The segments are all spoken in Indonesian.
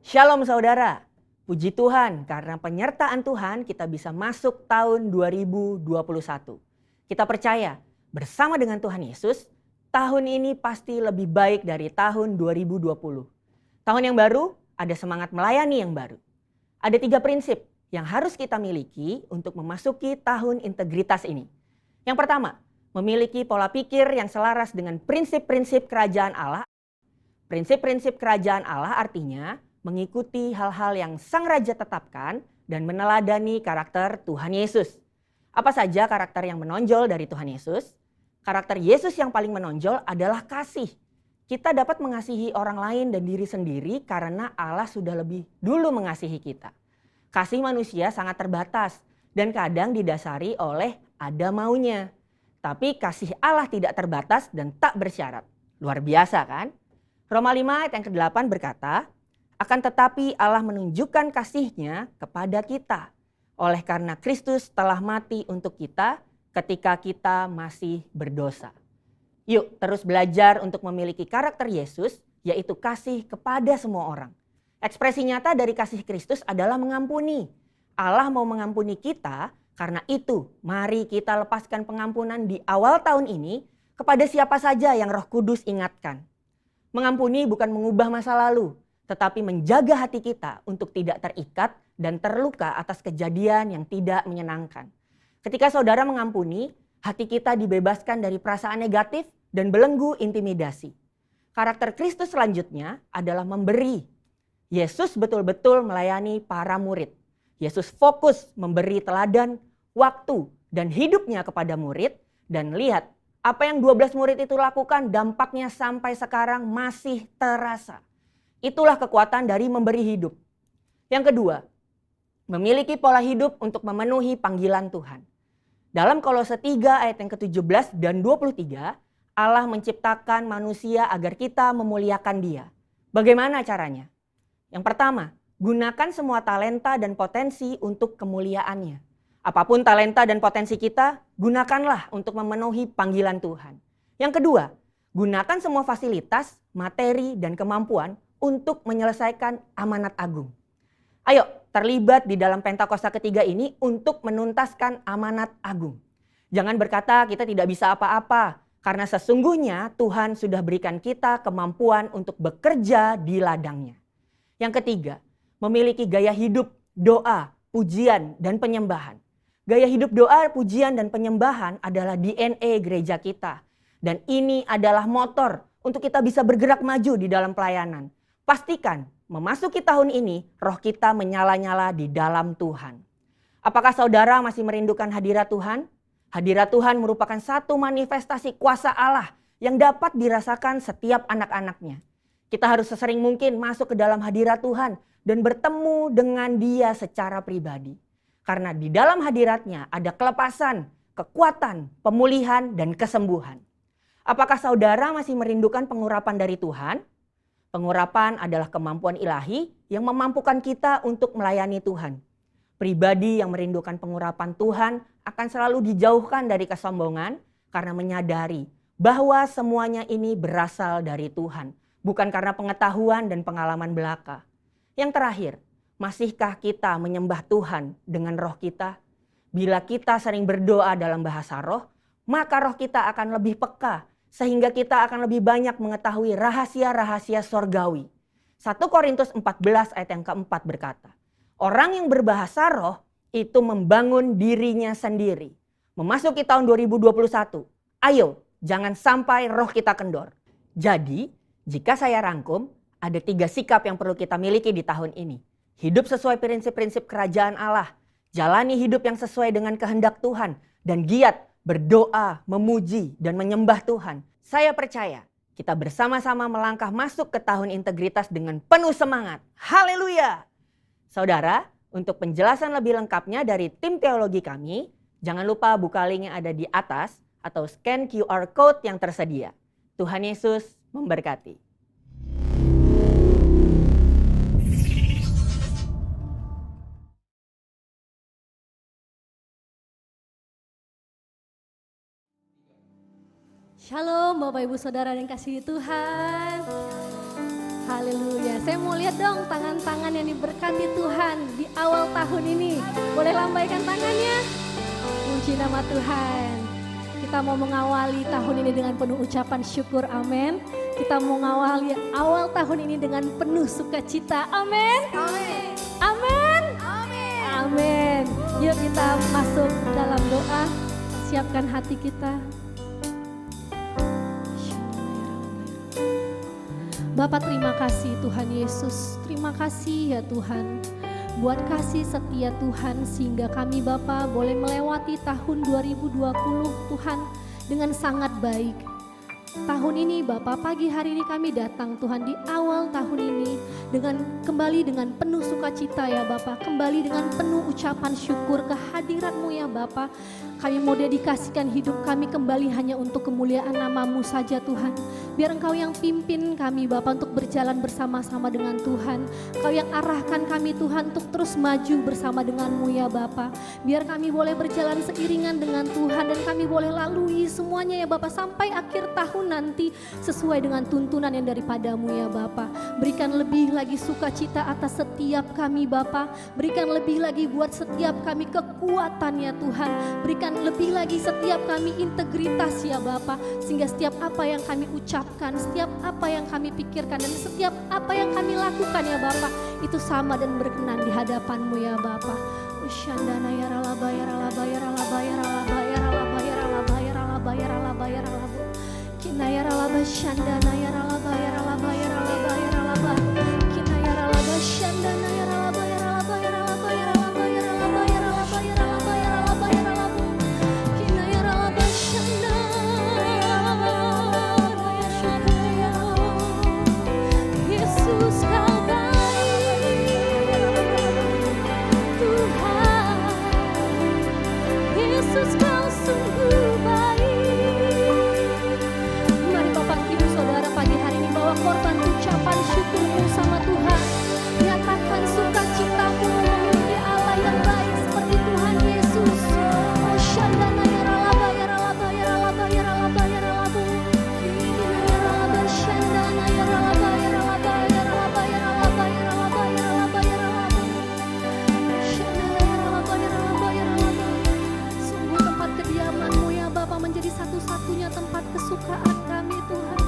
Shalom saudara, puji Tuhan karena penyertaan Tuhan kita bisa masuk tahun 2021. Kita percaya bersama dengan Tuhan Yesus, tahun ini pasti lebih baik dari tahun 2020. Tahun yang baru, ada semangat melayani yang baru. Ada 3 prinsip yang harus kita miliki untuk memasuki tahun integritas ini. Yang pertama, memiliki pola pikir yang selaras dengan prinsip-prinsip kerajaan Allah. Prinsip-prinsip kerajaan Allah artinya mengikuti hal-hal yang Sang Raja tetapkan dan meneladani karakter Tuhan Yesus. Apa saja karakter yang menonjol dari Tuhan Yesus? Karakter Yesus yang paling menonjol adalah kasih. Kita dapat mengasihi orang lain dan diri sendiri karena Allah sudah lebih dulu mengasihi kita. Kasih manusia sangat terbatas dan kadang didasari oleh ada maunya. Tapi kasih Allah tidak terbatas dan tak bersyarat. Luar biasa kan? Roma 5 ayat yang ke-8 berkata, akan tetapi Allah menunjukkan kasih-Nya kepada kita oleh karena Kristus telah mati untuk kita ketika kita masih berdosa. Yuk terus belajar untuk memiliki karakter Yesus, yaitu kasih kepada semua orang. Ekspresi nyata dari kasih Kristus adalah mengampuni. Allah mau mengampuni kita, karena itu mari kita lepaskan pengampunan di awal tahun ini kepada siapa saja yang Roh Kudus ingatkan. Mengampuni bukan mengubah masa lalu, tetapi menjaga hati kita untuk tidak terikat dan terluka atas kejadian yang tidak menyenangkan. Ketika saudara mengampuni, hati kita dibebaskan dari perasaan negatif dan belenggu intimidasi. Karakter Kristus selanjutnya adalah memberi. Yesus betul-betul melayani para murid. Yesus fokus memberi teladan, waktu, dan hidupnya kepada murid. Dan lihat, apa yang 12 murid itu lakukan dampaknya sampai sekarang masih terasa. Itulah kekuatan dari memberi hidup. Yang kedua, memiliki pola hidup untuk memenuhi panggilan Tuhan. Dalam Kolose 3 ayat yang ke-17 dan 23, Allah menciptakan manusia agar kita memuliakan Dia. Bagaimana caranya? Yang pertama, gunakan semua talenta dan potensi untuk kemuliaannya. Apapun talenta dan potensi kita, gunakanlah untuk memenuhi panggilan Tuhan. Yang kedua, gunakan semua fasilitas, materi, dan kemampuan untuk menyelesaikan amanat agung. Ayo terlibat di dalam Pentakosta ketiga ini untuk menuntaskan amanat agung. Jangan berkata kita tidak bisa apa-apa, karena sesungguhnya Tuhan sudah berikan kita kemampuan untuk bekerja di ladangnya. Yang ketiga, memiliki gaya hidup, doa, pujian, dan penyembahan. Gaya hidup doa, pujian, dan penyembahan adalah DNA gereja kita. Dan ini adalah motor untuk kita bisa bergerak maju di dalam pelayanan. Pastikan memasuki tahun ini roh kita menyala-nyala di dalam Tuhan. Apakah saudara masih merindukan hadirat Tuhan? Hadirat Tuhan merupakan satu manifestasi kuasa Allah yang dapat dirasakan setiap anak-anaknya. Kita harus sesering mungkin masuk ke dalam hadirat Tuhan dan bertemu dengan Dia secara pribadi. Karena di dalam hadiratnya ada kelepasan, kekuatan, pemulihan, dan kesembuhan. Apakah saudara masih merindukan pengurapan dari Tuhan? Pengurapan adalah kemampuan ilahi yang memampukan kita untuk melayani Tuhan. Pribadi yang merindukan pengurapan Tuhan akan selalu dijauhkan dari kesombongan karena menyadari bahwa semuanya ini berasal dari Tuhan, bukan karena pengetahuan dan pengalaman belaka. Yang terakhir, masihkah kita menyembah Tuhan dengan roh kita? Bila kita sering berdoa dalam bahasa roh, maka roh kita akan lebih peka sehingga kita akan lebih banyak mengetahui rahasia-rahasia sorgawi. 1 Korintus 14 ayat yang keempat berkata, orang yang berbahasa roh itu membangun dirinya sendiri. Memasuki tahun 2021, ayo jangan sampai roh kita kendor. Jadi, jika saya rangkum, ada 3 sikap yang perlu kita miliki di tahun ini. Hidup sesuai prinsip-prinsip kerajaan Allah, jalani hidup yang sesuai dengan kehendak Tuhan, dan giat berdoa, memuji, dan menyembah Tuhan. Saya percaya kita bersama-sama melangkah masuk ke tahun integritas dengan penuh semangat. Haleluya! Saudara, untuk penjelasan lebih lengkapnya dari tim teologi kami, jangan lupa buka link yang ada di atas atau scan QR Code yang tersedia. Tuhan Yesus memberkati. Shalom Bapak Ibu Saudara yang kasih Tuhan. Haleluya. Saya mau lihat dong tangan-tangan yang diberkati Tuhan di awal tahun ini. Boleh lambaikan tangannya? Puji nama Tuhan. Kita mau mengawali tahun ini dengan penuh ucapan syukur, amin. Kita mau mengawali awal tahun ini dengan penuh sukacita, amin. Amin. Amin. Amin. Amin. Yuk kita masuk dalam doa, siapkan hati kita. Bapak, terima kasih Tuhan Yesus, terima kasih ya Tuhan buat kasih setia Tuhan sehingga kami Bapak boleh melewati tahun 2020 Tuhan dengan sangat baik. Tahun ini Bapak, pagi hari ini kami datang Tuhan di awal tahun ini kembali dengan penuh sukacita ya Bapak, kembali dengan penuh ucapan syukur kehadiran-Mu ya Bapak. Kami mau dedikasikan hidup kami kembali hanya untuk kemuliaan nama-Mu saja Tuhan. Biar Engkau yang pimpin kami Bapak untuk berjalan bersama-sama dengan Tuhan. Engkau yang arahkan kami Tuhan untuk terus maju bersama dengan-Mu ya Bapak. Biar kami boleh berjalan seiringan dengan Tuhan dan kami boleh lalui semuanya ya Bapak sampai akhir tahun nanti sesuai dengan tuntunan yang daripada-Mu ya Bapa. Berikan lebih lagi sukacita atas setiap kami Bapa. Berikan lebih lagi buat setiap kami kekuatan ya Tuhan. Berikan lebih lagi setiap kami integritas ya Bapa. Sehingga setiap apa yang kami ucapkan, setiap apa yang kami pikirkan dan setiap apa yang kami lakukan ya Bapa, itu sama dan berkenan di hadapan-Mu ya Bapa. Ushandana ya ralaba ya ralaba ya ralaba ya ralaba ya ralaba ya ralaba ya ralaba ya ralaba ya ralaba. Kina ya ralaba shandana ya ralaba ya ralaba ya ralaba ya ralaba. Kina ya ralaba shandana ya ralaba ya ralaba ya ralaba ya ralaba ya ralaba ya ralaba ya ralaba ya ralaba ya ralaba. Kina ya ralaba shandana ya syukur. Yesus Kau baik Tuhan. Yesus Kau sungguh baik. Mari Bapak Ibu Saudara pagi hari ini bawa korban ucapan syukurmu sama Tuhan. Nyatakan sukacitamu memenuhi Allah yang baik seperti Tuhan Yesus. Oh shandana ya ralaba ya ralaba ya ralaba ya ralaba ya ralaba. Kina ya ralaba shandana ya ralaba ya ralaba ya ralaba ya ralaba ya ralaba ya ralaba ya ralaba. Shandana ya ralaba ya ralaba ya ralaba. Sungguh tempat kediaman-Mu ya Bapa menjadi satu-satunya tempat kesukaan kami Tuhan.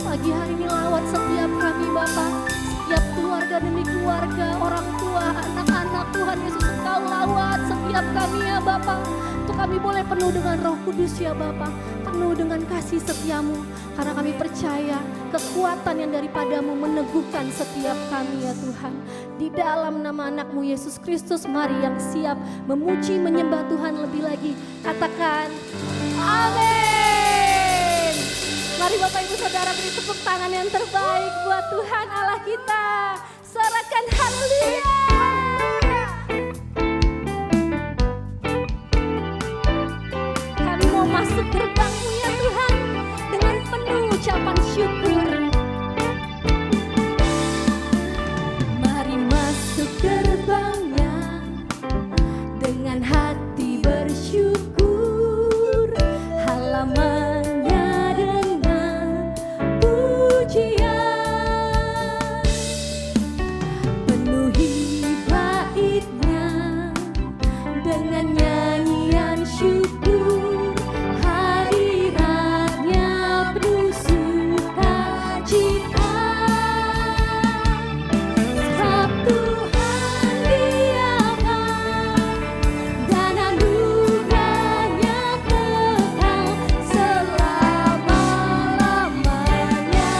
Pagi hari ini lawat setiap kami Bapa, setiap keluarga demi keluarga, orang tua, anak-anak Tuhan Yesus Engkau lawat setiap kami ya Bapa. Untuk kami boleh penuh dengan Roh Kudus ya Bapa, penuh dengan kasih setiamu. Karena kami percaya kekuatan yang daripada-Mu meneguhkan setiap kami ya Tuhan. Di dalam nama anak-Mu Yesus Kristus, mari yang siap memuji menyembah Tuhan lebih lagi. Katakan amin. Mari Bapak Ibu Saudara beri tepuk tangan yang terbaik buat Tuhan Allah kita. Sorakan haleluya. Kami mau masuk gerbang-Mu ya Tuhan dengan penuh ucapan syukur. Mari masuk gerbang-Nya dengan hati bersyukur, halamannya dengan pujian, penuhi baitnya dengan nyanyian syukur, hadiratnya penuh sukacita. Sebab Tuhan diaman dan anugerahnya kekal selama-lamanya.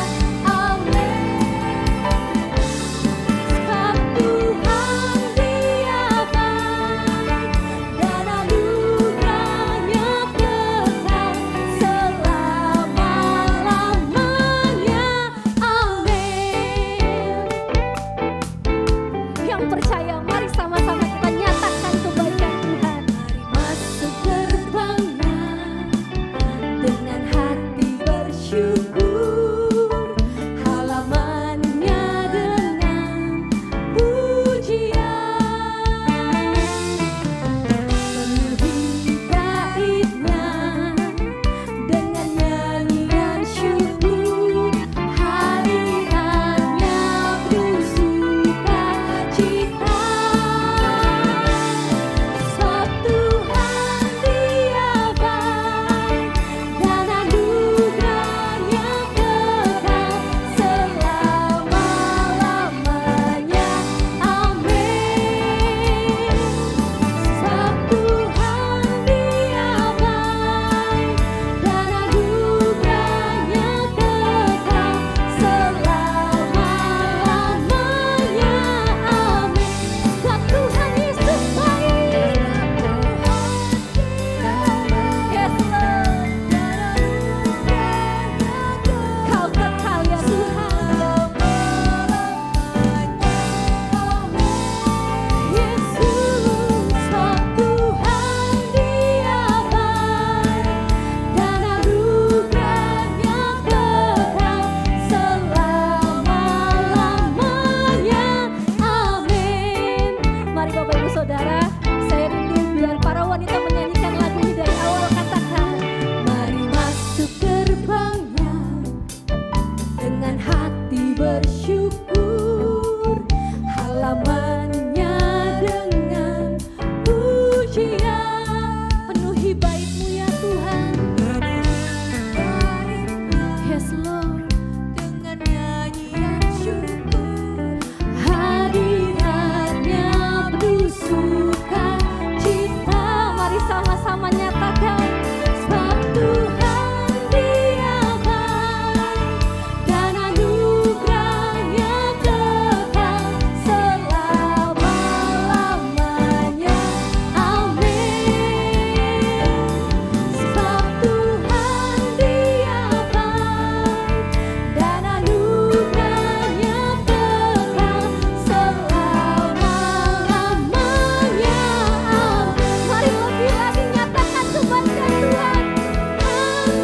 dengan hati bersyukur, halamannya dengan pujian. Penuhi bait-Mu ya Tuhan. Yes Lord. dengan nyanyian syukur, Hadiratnya penuh sukacita. Mari sama-sama nyatakan, sebab Tuhan Dia baik dan anugerahnya kekal selama-lamanya. Amin. Sebab Tuhan Dia baik dan anugerahnya kekal selama-lamanya. Amin. Mari lebih lagi nyatakan kebaikan Tuhan.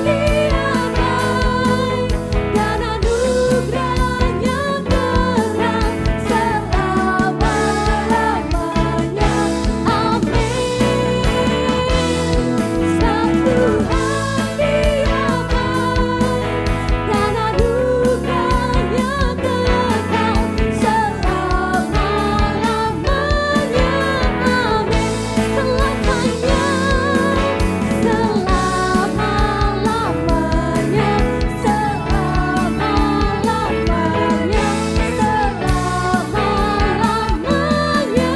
Dia baik dan anugerahnya kekal selama-lamanya. Amin. Sebab Tuhan Dia baik dan anugerahnya kekal selama-lamanya. Amin. Selamanya, selama-lamanya, selama-lamanya, selama-lamanya.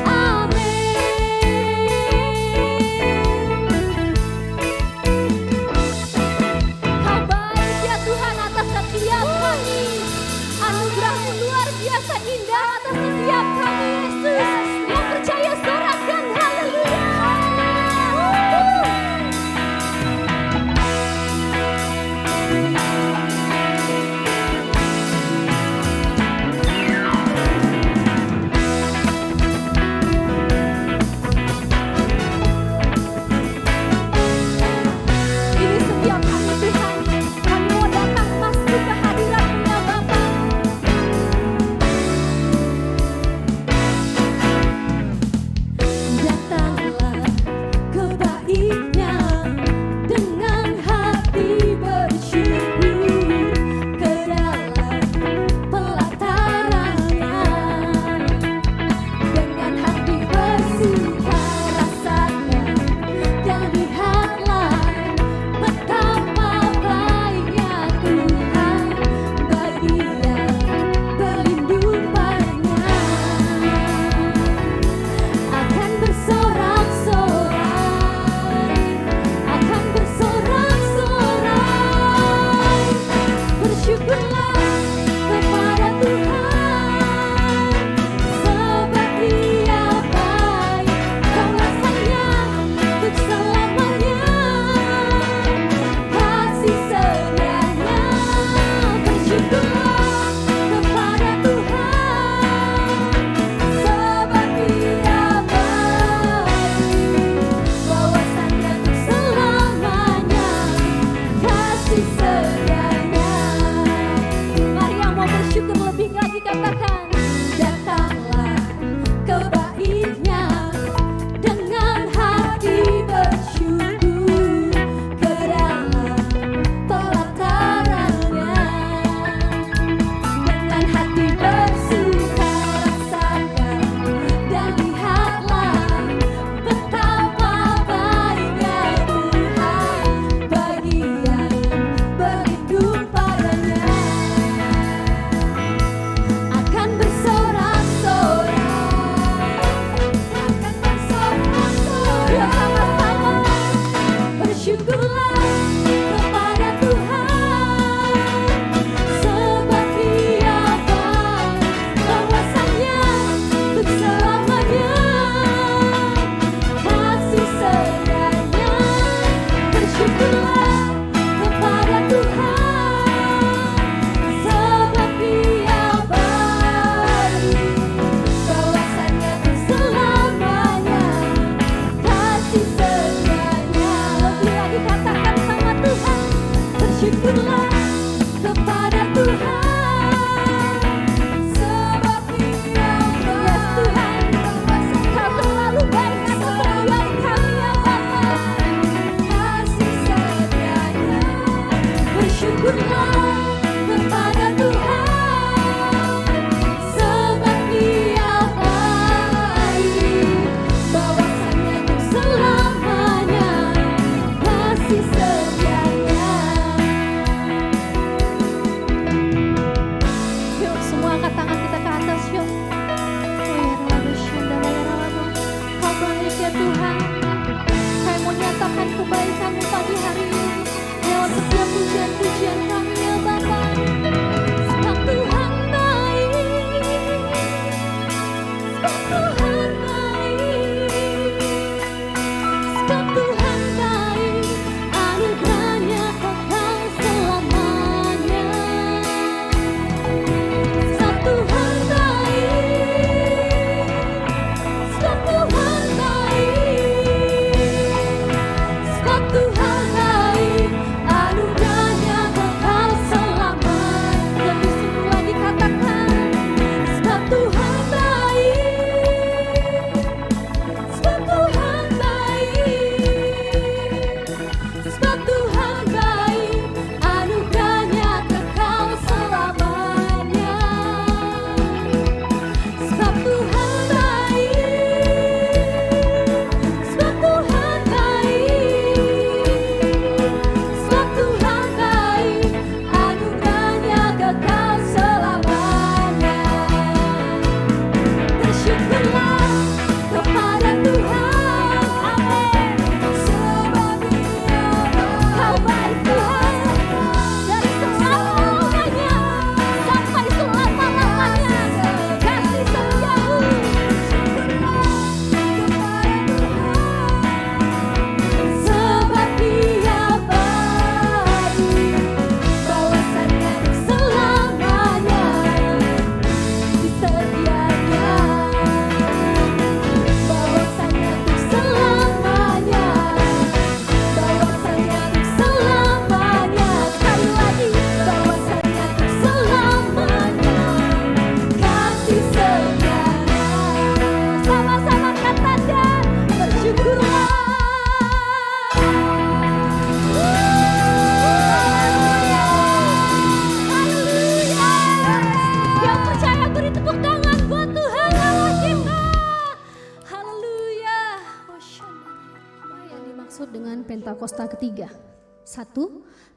Amin. Kau baik ya Tuhan atas setiap kami. Anugerah-Mu luar biasa indah atas setiap kami, Yesus. Yang percaya sorakan haleluya. Ini setiap kami Tuhan, kami mau datang masuk ke hadirat-Mu ya Bapa. Datanglah ke bait-Nya dengan hati bersyukur, ke dalam pelataran-Nya dengan hati bersuka rasakan dan lihatlah betapa baiknya Tuhan bagi yang berlindung padanya. Akan bersorak-sorai, bersyukurlah kepada Tuhan, sebab Dia baik, kuasanya untuk selamanya, kasih setianya. Bersyukurlah kepada Tuhan, sebab Dia baik, kuasanya untuk selamanya, kasih setianya. Mari yang mau bersyukur lebih lagi katakan, datanglah ke bait-Nya dengan hati bersyukur, ke dalam pelataran-Nya dengan hati bersuka rasakan dan lihatlah betapa baiknya Tuhan bagi yang berlindung padanya. Akan Bersyukurlah kepada Tuhan, sebab Dia baik, bahwasanya untuk selamanya kasih setianya. Yuk semua angkat tangan kita ke atas yuk. Kau baik ya Tuhan. Kami mau nyatakan kebaikan-Mu pagi hari ini lewat setiap pujian-pujian kami ya Bapa. Sebab Tuhan baik, sebab Tuhan baik, sebab Tuhan baik, anugerahnya kekal selamanya. Sebab Tuhan baik, sebab Tuhan baik, sebab Tuhan baik, anugerahnya kekal selamanya. Lebih sungguh lagi katakan, sebab Tuhan baik, sebab Tuhan baik, sebab Tuhan baik, anugerahnya kekal selamanya. Sebab Tuhan baik, sebab Tuhan baik, sebab Tuhan baik, anugerahnya kekal selamanya. Bersyukurlah kepada Tuhan, amin. Sebab Dia Kau baik Tuhan, dari selama-lamanya sampai selama-lamanya kasih setiamu. Sebab Dia baik, bahwasanya untuk selamanya disedianya, bahwasanya untuk selamanya, bahwasanya untuk selamanya, sekali lagi, bahwasanya untuk selamanya kasih setianya. Sama-sama katakan, bersyukurlah. Haleluya. Yang percaya beri tepuk tangan buat Tuhan Allah kita. Haleluya. Apa yang dimaksud dengan Pentakosta ketiga? 1.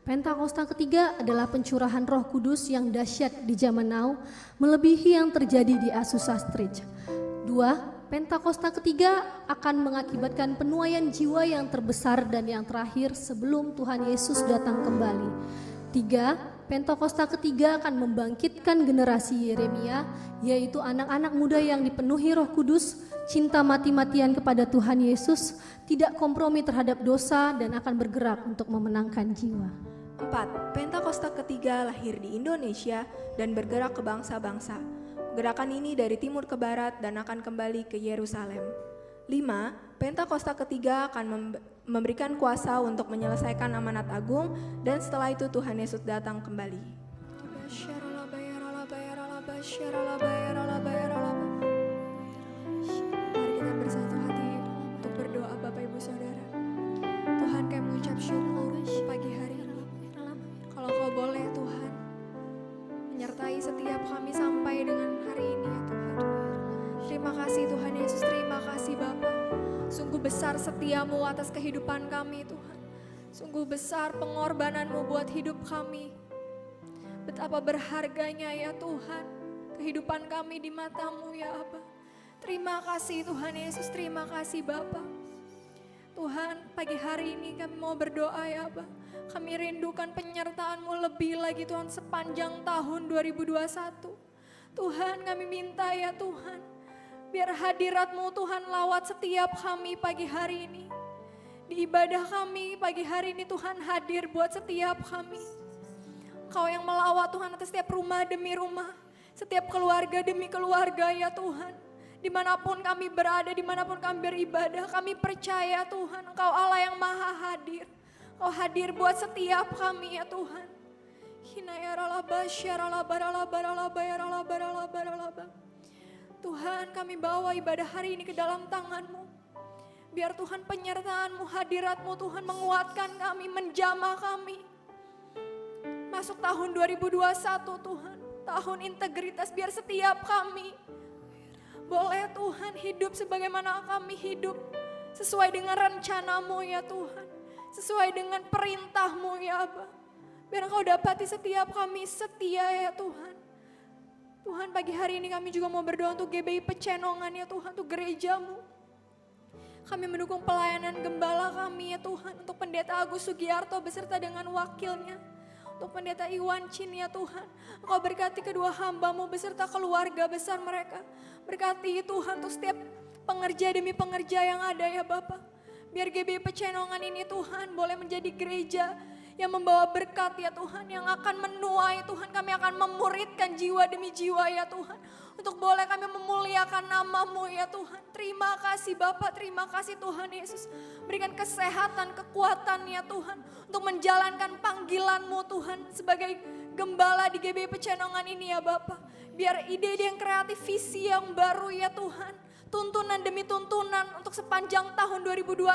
Pentakosta ketiga adalah pencurahan Roh Kudus yang dahsyat di zaman now, melebihi yang terjadi di Azusa Street. 2. Pentakosta ketiga akan mengakibatkan penuaian jiwa yang terbesar dan yang terakhir sebelum Tuhan Yesus datang kembali. 3. Pentakosta ketiga akan membangkitkan generasi Yeremia, yaitu anak-anak muda yang dipenuhi Roh Kudus, cinta mati-matian kepada Tuhan Yesus, tidak kompromi terhadap dosa dan akan bergerak untuk memenangkan jiwa. 4. Pentakosta ketiga lahir di Indonesia dan bergerak ke bangsa-bangsa. Gerakan ini dari timur ke barat dan akan kembali ke Yerusalem. 5. Pentakosta ketiga akan memberikan kuasa untuk menyelesaikan amanat agung dan setelah itu Tuhan Yesus datang kembali. Mari kita bersatu hati untuk berdoa Bapak Ibu Saudara. Tuhan, kami mengucap syukur pagi hari ini. Kalau Kau boleh Tuhan menyertai setiap kami sampai dengan hari ini ya Tuhan. Terima kasih Tuhan Yesus, terima kasih Bapa. Sungguh besar setiamu atas kehidupan kami Tuhan. Sungguh besar pengorbananmu buat hidup kami. Betapa berharganya ya Tuhan kehidupan kami di matamu ya Aba. Terima kasih Tuhan Yesus, terima kasih Bapa. Tuhan, pagi hari ini kami mau berdoa ya Aba. Kami rindukan penyertaan-Mu lebih lagi Tuhan sepanjang tahun 2021. Tuhan, kami minta ya Tuhan, biar hadirat-Mu Tuhan lawat setiap kami pagi hari ini. Di ibadah kami pagi hari ini Tuhan hadir buat setiap kami. Kau yang melawat Tuhan atas setiap rumah demi rumah, setiap keluarga demi keluarga ya Tuhan. Dimanapun kami berada, dimanapun kami beribadah, kami percaya Tuhan Engkau Allah yang maha hadir. Kau hadir buat setiap kami ya Tuhan. Tuhan, kami bawa ibadah hari ini ke dalam tangan-Mu. Biar Tuhan penyertaan-Mu, hadirat-Mu Tuhan menguatkan kami, menjamah kami. masuk tahun 2021 Tuhan, tahun integritas, biar setiap kami boleh Tuhan hidup sebagaimana kami hidup, sesuai dengan rencana-Mu ya Tuhan, sesuai dengan perintah-Mu ya Aba. Biar Engkau dapati setiap kami setia ya Tuhan. Tuhan, pagi hari ini kami juga mau berdoa untuk GBI Pecenongan ya Tuhan, untuk gereja-Mu. Kami mendukung pelayanan gembala kami ya Tuhan, untuk Pendeta Agus Sugiarto beserta dengan wakilnya. Untuk Pendeta Iwan Chin ya Tuhan, Engkau berkati kedua hamba-Mu beserta keluarga besar mereka. Berkati Tuhan untuk setiap pengerja demi pengerja yang ada ya Bapa. Biar GBI Pecenongan ini Tuhan boleh menjadi gereja yang membawa berkat ya Tuhan, yang akan menuai Tuhan, kami akan memuridkan jiwa demi jiwa ya Tuhan. Untuk boleh kami memuliakan nama-Mu ya Tuhan. Terima kasih Bapa, terima kasih Tuhan Yesus. Berikan kesehatan, kekuatan ya Tuhan, untuk menjalankan panggilan-Mu Tuhan sebagai gembala di GBI Pecenongan ini ya Bapa. Biar ide-ide yang kreatif, visi yang baru ya Tuhan, tuntunan demi tuntunan untuk sepanjang tahun 2021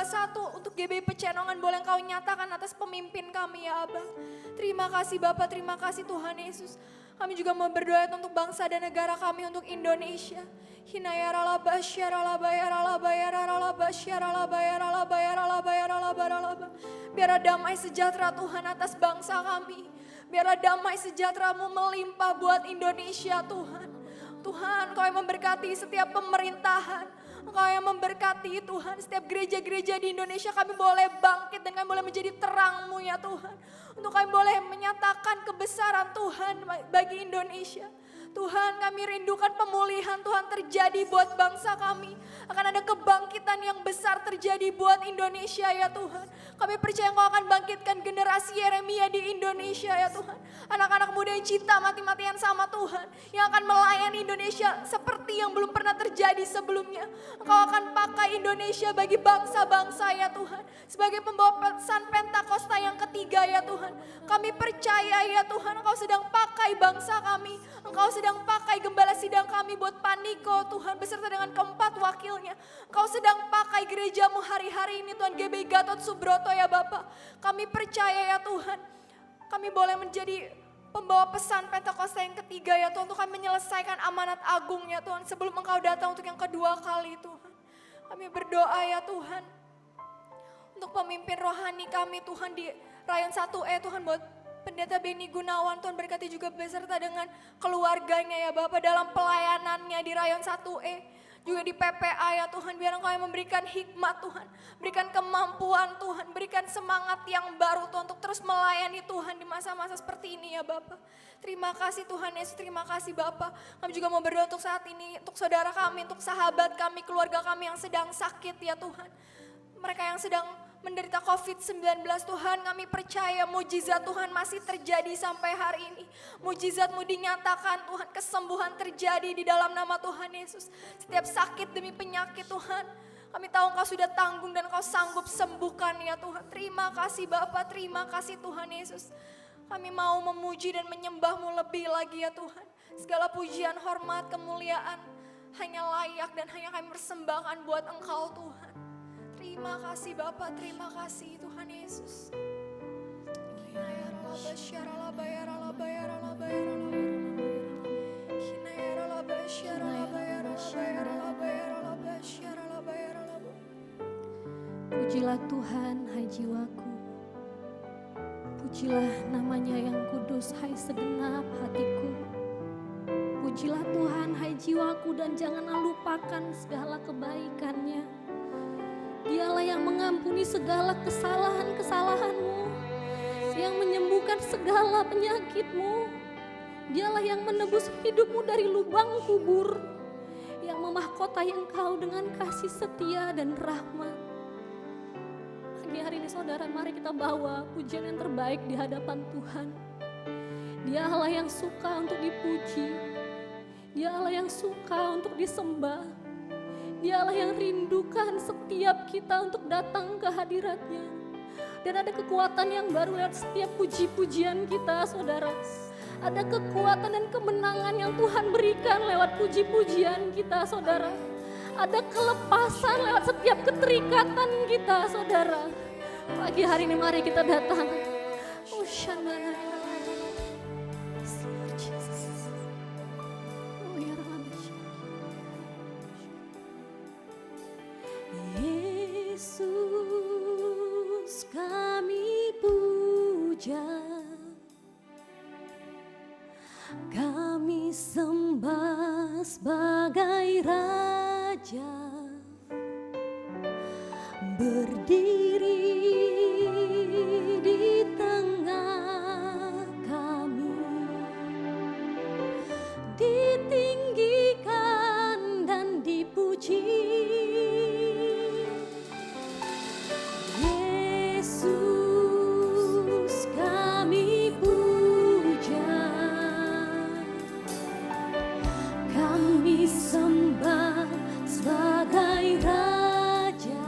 untuk GBI Pecenongan boleh Engkau nyatakan atas pemimpin kami ya Abah. Terima kasih Bapak, terima kasih Tuhan Yesus. Kami juga mau berdoa untuk bangsa dan negara kami, untuk Indonesia. Biar ada damai sejahtera Tuhan atas bangsa kami. Biar ada damai sejahtera-Mu melimpah buat Indonesia Tuhan. Tuhan, Engkau yang memberkati setiap pemerintahan. Engkau yang memberkati Tuhan setiap gereja-gereja di Indonesia. Kami boleh bangkit dan kami boleh menjadi terang-Mu ya Tuhan. Untuk kami boleh menyatakan kebesaran Tuhan bagi Indonesia. Tuhan, kami rindukan pemulihan Tuhan terjadi buat bangsa kami. Akan ada kebangkitan yang besar terjadi buat Indonesia ya Tuhan. Kami percaya Engkau akan bangkitkan generasi Yeremia di Indonesia ya Tuhan. Anak-anak muda yang cinta mati-matian sama Tuhan. Yang akan melayani Indonesia seperti yang belum pernah terjadi sebelumnya. Engkau akan pakai Indonesia bagi bangsa-bangsa ya Tuhan. Sebagai pembawa pesan Pentakosta yang ketiga ya Tuhan. Kami percaya ya Tuhan, Engkau sedang pakai bangsa kami. Engkau sedang pakai gembala sidang kami buat Paniko Tuhan, beserta dengan keempat wakilnya. Engkau sedang pakai gereja-Mu hari-hari ini Tuhan, GBI Gatot Subroto ya Bapak. Kami percaya ya Tuhan, kami boleh menjadi pembawa pesan Pentakosta yang ketiga ya Tuhan, untuk kami menyelesaikan amanat agung ya Tuhan, sebelum Engkau datang untuk yang kedua kali Tuhan. Kami berdoa ya Tuhan, untuk pemimpin rohani kami Tuhan di Rayon 1E Tuhan, buat Pendeta Beni Gunawan Tuhan, berkati juga beserta dengan keluarganya ya Bapak dalam pelayanannya di Rayon 1E. Juga di PPA ya Tuhan, biar Engkau yang memberikan hikmat Tuhan, berikan kemampuan Tuhan, berikan semangat yang baru Tuhan untuk terus melayani Tuhan di masa-masa seperti ini ya Bapak. Terima kasih Tuhan Yesus, terima kasih Bapak. Kami juga mau berdoa untuk saat ini, untuk saudara kami, untuk sahabat kami, keluarga kami yang sedang sakit ya Tuhan. Mereka yang sedang menderita COVID-19 Tuhan, kami percaya mujizat Tuhan masih terjadi sampai hari ini. Mujizat-Mu dinyatakan Tuhan, kesembuhan terjadi di dalam nama Tuhan Yesus. Setiap sakit demi penyakit Tuhan, kami tahu Engkau sudah tanggung dan Engkau sanggup sembuhkan ya Tuhan. Terima kasih Bapa, terima kasih Tuhan Yesus. Kami mau memuji dan menyembah-Mu lebih lagi ya Tuhan. Segala pujian, hormat, kemuliaan hanya layak dan hanya kami persembahkan buat Engkau Tuhan. Terima kasih Bapa, terima kasih Tuhan Yesus. Pujilah Tuhan, hai jiwaku. Pujilah namanya yang kudus, hai segenap hatiku. Pujilah Tuhan, hai jiwaku, dan janganlah lupakan segala kebaikannya. Dialah yang mengampuni segala kesalahan-kesalahanmu, yang menyembuhkan segala penyakitmu. Dialah yang menebus hidupmu dari lubang kubur, yang memahkotai engkau dengan kasih setia dan rahmat. Pagi hari ini saudara, mari kita bawa pujian yang terbaik di hadapan Tuhan. Dialah yang suka untuk dipuji, Dialah yang suka untuk disembah. Dialah yang rindukan setiap kita untuk datang ke hadirat-Nya. Dan ada kekuatan yang baru lewat setiap puji-pujian kita, saudara. Ada kekuatan dan kemenangan yang Tuhan berikan lewat puji-pujian kita, saudara. Ada kelepasan lewat setiap keterikatan kita, saudara. Pagi hari ini mari kita datang. Oh, Shanana. kami sembah sebagai Raja, berdiri di tengah kami, ditinggikan dan dipuji. Yesus kami puja, kami sembah sebagai Raja,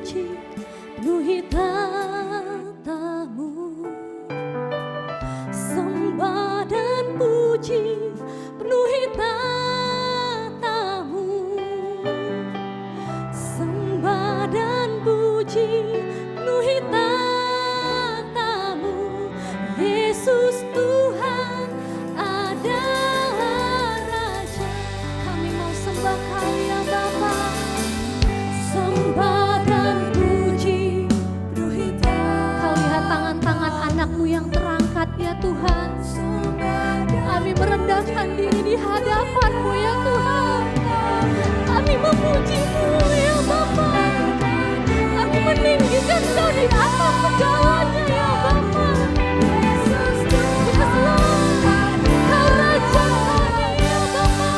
puji, penuhi tatamu. Sembah dan puji, penuhi tatamu. Sembah dan puji, penuhi tatamu. Yesus Tuhan adalah Raja. Kami mau sembah Kau ya Bapa. Sembah dan puji, penuhi tatamu. Kau lihat tangan-tangan anakmu yang terangkat ya Tuhan. Kami merendahkan diri di hadapan-Mu ya Tuhan. Kami memuji-Mu ya Bapa. Kami meninggikan Kau di atas segalanya ya Bapa. Yesus Tuhan, Kau Raja kami ya Bapa.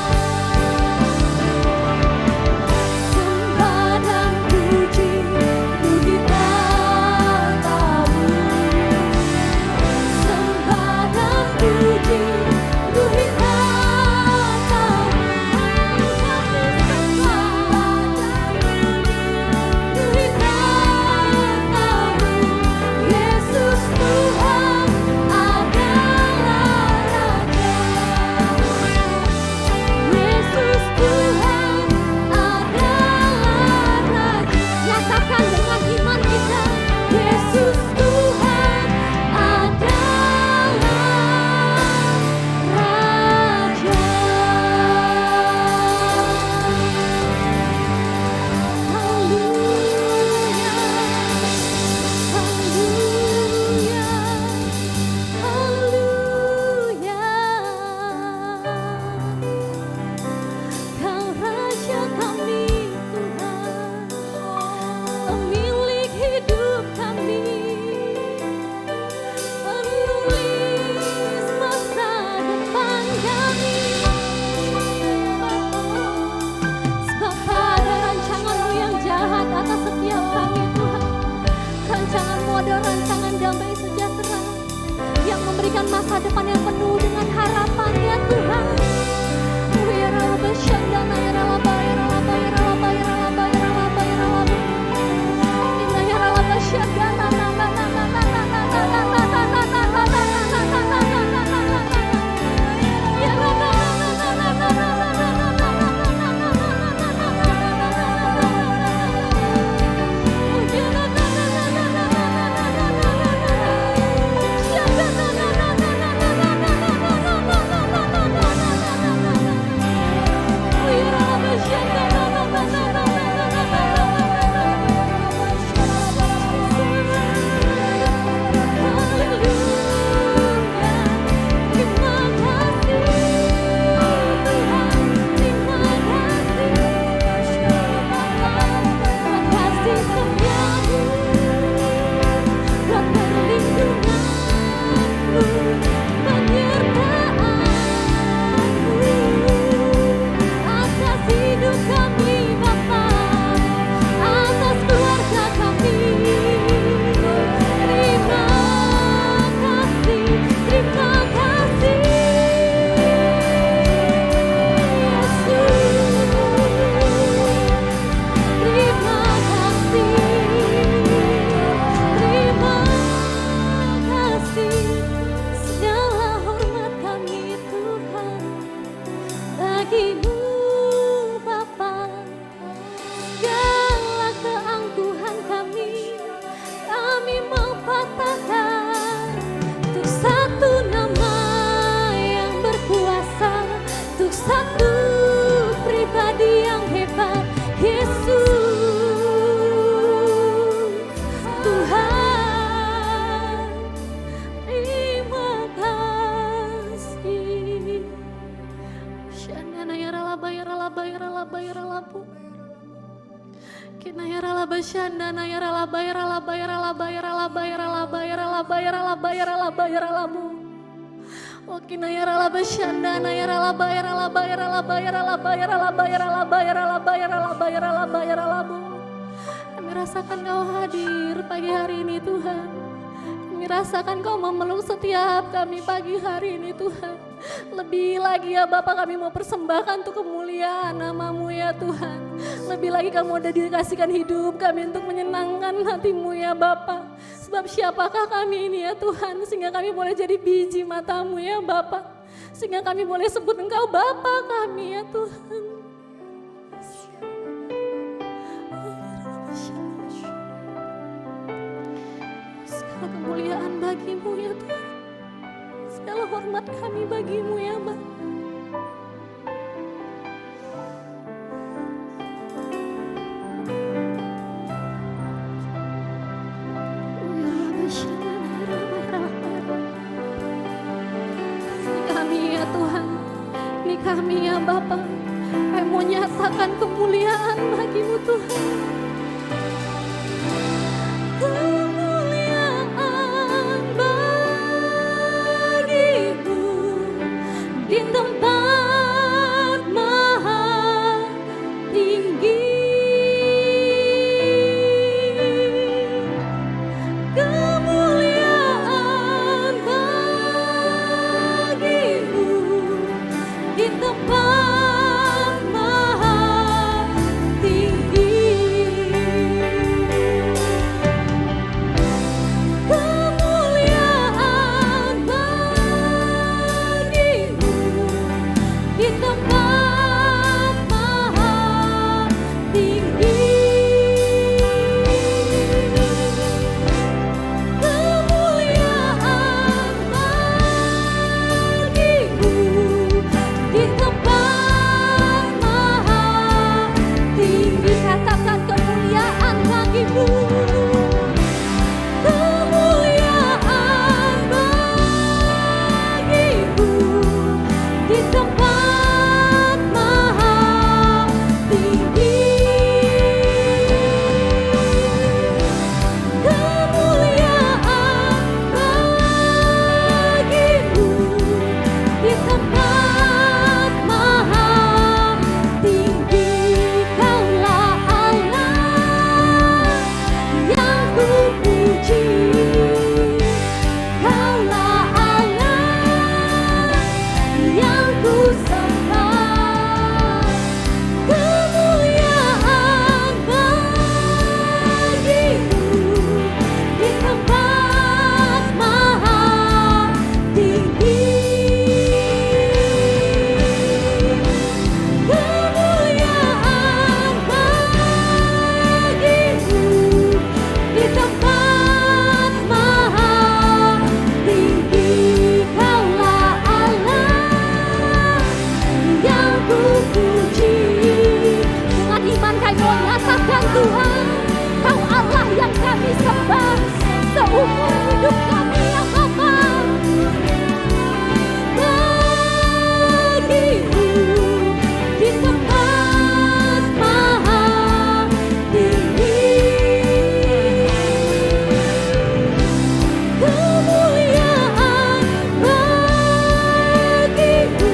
Sembah dan puji, penuhi tatamu. Sembah dan puji, penuhi tatamu. Kami sembah dan penuhi tatamu. Yesus Tuhan adalah Raja. Yesus Tuhan adalah Raja. Nyatakan dengan iman kita, Yesus Tuhan adalah Raja. Haleluya, haleluya, haleluya. Kau Raja kami Tuhan, pemilik hidup kami, penulis masa depan kami. Sebab ada rancangan-Mu yang jahat atas setiap kami Tuhan. Rancangan-Mu ada rancangan damai sejahtera yang memberikan masa depan yang penuh dengan harapan ya Tuhan. Kami rasakan Kau hadir pagi hari ini Tuhan. Kami rasakan Kau memeluk setiap kami pagi hari ini Tuhan. Lebih lagi ya Bapak, kami mau persembahkan untuk kemuliaan nama-Mu ya Tuhan. Lebih lagi kamu udah dikasihkan hidup kami untuk menyenangkan hati-Mu ya Bapak. Sebab siapakah kami ini ya Tuhan, sehingga kami boleh jadi biji mata-Mu ya Bapak. Sehingga kami boleh sebut Engkau Bapa kami ya Tuhan. Segala kemuliaan bagi-Mu ya Tuhan. Segala hormat kami bagi-Mu ya Bapa. Ini kami ya Tuhan, ini kami ya Bapa. Kami mau nyatakan kemuliaan bagi-Mu Tuhan. Kemuliaan bagi-Mu di tempat maha tinggi. Kemuliaan bagi-Mu di tempat maha tinggi. Kemuliaan bagi-Mu di tempat maha tinggi. Kemuliaan bagi-Mu di tempat maha tinggi. Katakan kemuliaan bagi-Mu. Kemuliaan bagi-Mu di tempat maha tinggi. Kemuliaan bagi-Mu di tempat maha tinggi. Kaulah Allah yang kupuji, Kaulah Allah yang kusembah. Kemuliaan bagi-Mu di tempat maha tinggi. Kemuliaan bagi-Mu di tempat maha tinggi. Kaulah Allah yang kupuji. Dengan iman kami menyatakan Tuhan, Kau Allah yang kami sembah seumur hidup kami ya Bapa. Bagi-Mu di tempat maha tinggi. Kemuliaan bagi-Mu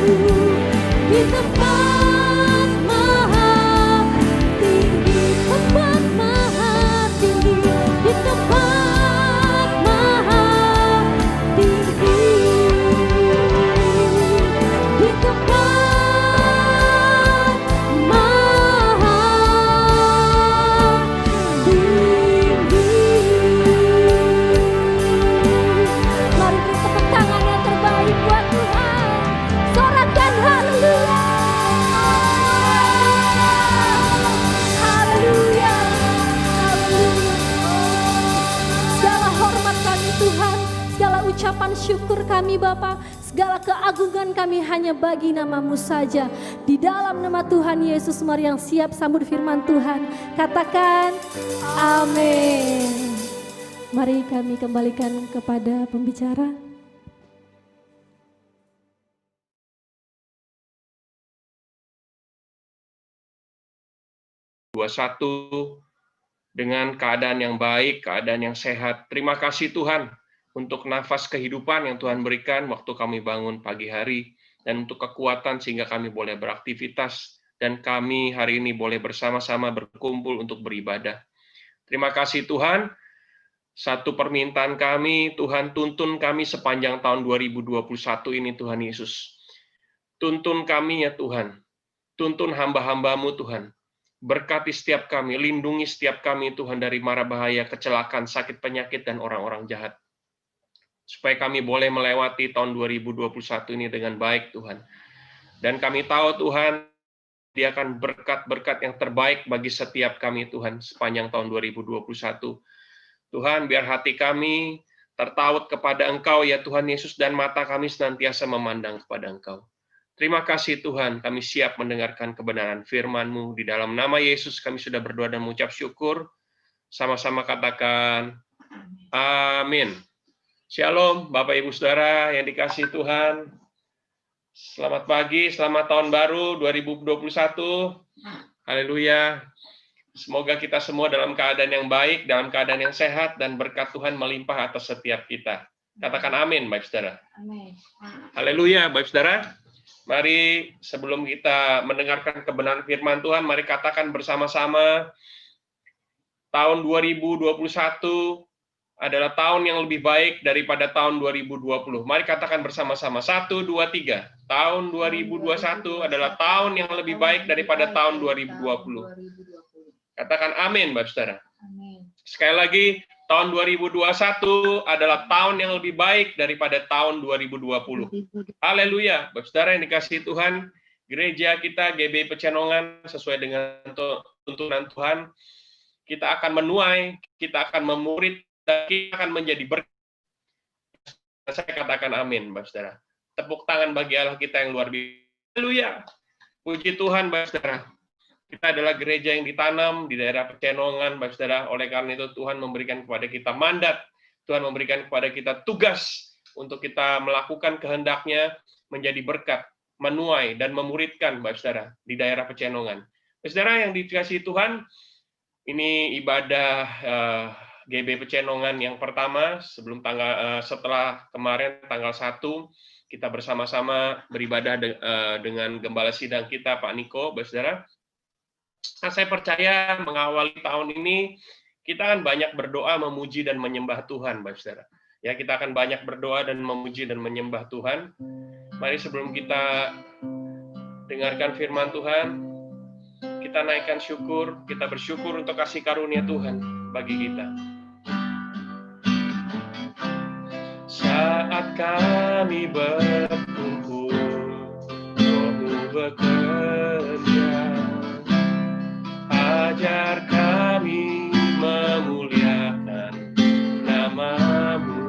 di tempat maha tinggi. Tempat maha tinggi, di tempat maha tinggi. Di tempat maha tinggi. Mari beri tepuk tangan yang terbaik buat Tuhan. Sorakan haleluya. Haleluya. Haleluya. Segala hormat kami Tuhan, segala ucapan syukur kami Bapa, segala keagungan kami hanya bagi nama-Mu saja. Di dalam nama Tuhan Yesus, mari yang siap sambut firman Tuhan. Katakan amin. Mari kami kembalikan kepada pembicara. 21 dengan keadaan yang baik, keadaan yang sehat. Terima kasih Tuhan untuk nafas kehidupan yang Tuhan berikan waktu kami bangun pagi hari, dan untuk kekuatan sehingga kami boleh beraktivitas, dan kami hari ini boleh bersama-sama berkumpul untuk beribadah. Terima kasih Tuhan. Satu permintaan kami, Tuhan tuntun kami sepanjang tahun 2021 ini Tuhan Yesus. Tuntun kami ya Tuhan. Tuntun hamba-hamba-Mu Tuhan. Berkati setiap kami, lindungi setiap kami Tuhan dari mara bahaya, kecelakaan, sakit, penyakit, dan orang-orang jahat. Supaya kami boleh melewati tahun 2021 ini dengan baik Tuhan. Dan kami tahu Tuhan, Dia akan berkat-berkat yang terbaik bagi setiap kami Tuhan sepanjang tahun 2021. Tuhan, biar hati kami tertaut kepada Engkau ya Tuhan Yesus, dan mata kami senantiasa memandang kepada Engkau. Terima kasih Tuhan, kami siap mendengarkan kebenaran firman-Mu. Di dalam nama Yesus kami sudah berdoa dan mengucap syukur. Sama-sama katakan, amin. Shalom, Bapak Ibu Saudara yang dikasihi Tuhan. Selamat pagi, selamat tahun baru 2021. Haleluya. Semoga kita semua dalam keadaan yang baik, dalam keadaan yang sehat, dan berkat Tuhan melimpah atas setiap kita. Katakan amin, Bapak Saudara. Amin. Haleluya, Bapak Saudara. Mari sebelum kita mendengarkan kebenaran firman Tuhan, mari katakan bersama-sama, tahun 2021 adalah tahun yang lebih baik daripada tahun 2020. Mari katakan bersama-sama, 1, 2, 3. Tahun 2021 adalah tahun yang lebih baik daripada tahun 2020. Katakan amin, Bapak Saudara. Amin. Sekali lagi, tahun 2021 adalah tahun yang lebih baik daripada tahun 2020. Haleluya. Bapak Saudara yang dikasihi Tuhan, gereja kita GB Pecenongan sesuai dengan tuntunan Tuhan, kita akan menuai, kita akan memurid, dan kita akan menjadi berkat. Saya katakan amin, Bapak Saudara. Tepuk tangan bagi Allah kita yang luar biasa. Haleluya. Puji Tuhan, Bapak Saudara. Kita adalah gereja yang ditanam di daerah Pecenongan, Bapak Saudara. Oleh karena itu Tuhan memberikan kepada kita mandat, Tuhan memberikan kepada kita tugas untuk kita melakukan kehendak-Nya, menjadi berkat, menuai dan memuridkan, Bapak Saudara, di daerah Pecenongan. Bapak Saudara yang dikasihi Tuhan, ini ibadah GB Pecenongan yang pertama setelah kemarin tanggal 1 kita bersama-sama beribadah dengan gembala sidang kita Pak Niko, Bapak Saudara. Nah, saya percaya mengawali tahun ini kita akan banyak berdoa, memuji dan menyembah Tuhan, Bapak Saudara. Ya, kita akan banyak berdoa dan memuji dan menyembah Tuhan. Mari sebelum kita dengarkan firman Tuhan, kita naikkan syukur, kita bersyukur untuk kasih karunia Tuhan bagi kita. Saat kami berkumpul, Roh-Mu bekerja, ajar kami memuliakan nama-Mu.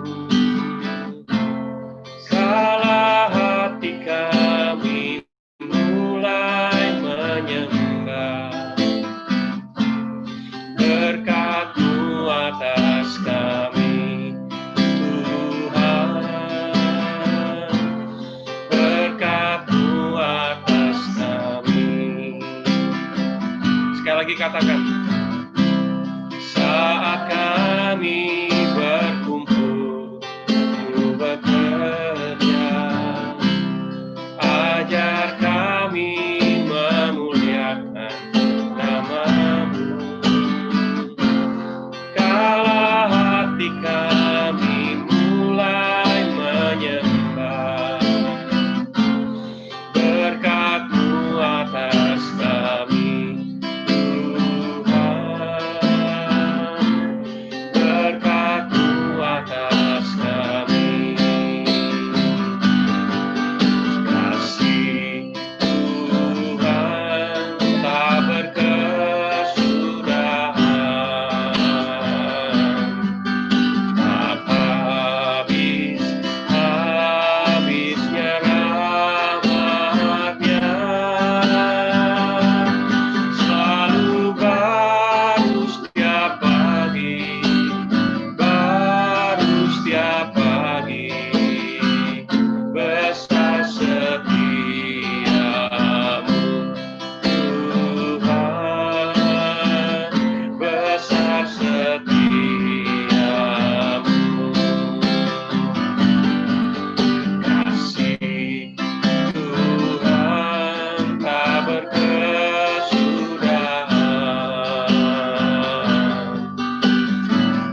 Kala hati kami mulai menyembah, berkat-Mu atas kami, Tuhan. Berkat-Mu atas kami. Sekali lagi katakan, saat kami berkumpul, Mu bekerja, ajar kami memuliakan nama-Mu. Kala hati kami mulai menyembah, berkat-Mu atas kami, berkat-Mu atas kami. Kasih Tuhan tak berkesudahan, tak habis-habisnya rahmat-Nya, selalu baru setiap pagi, baru setiap pagi, besar setiamu, Tuhan, besar setiamu. Kasih Tuhan tak berkesudahan,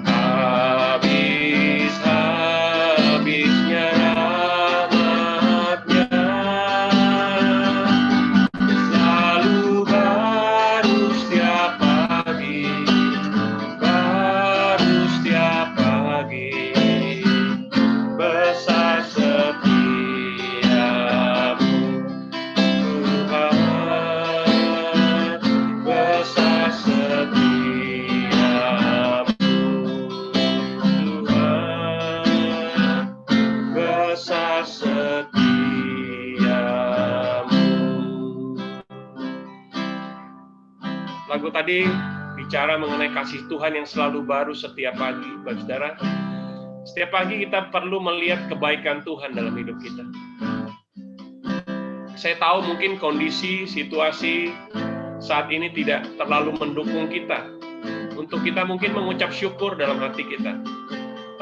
habis-habisnya rahmat-Nya, Lagu tadi bicara mengenai kasih Tuhan yang selalu baru setiap pagi, Bapak Saudara. Setiap pagi kita perlu melihat kebaikan Tuhan dalam hidup kita. Saya tahu mungkin kondisi, situasi saat ini tidak terlalu mendukung kita untuk kita mungkin mengucap syukur dalam hati kita.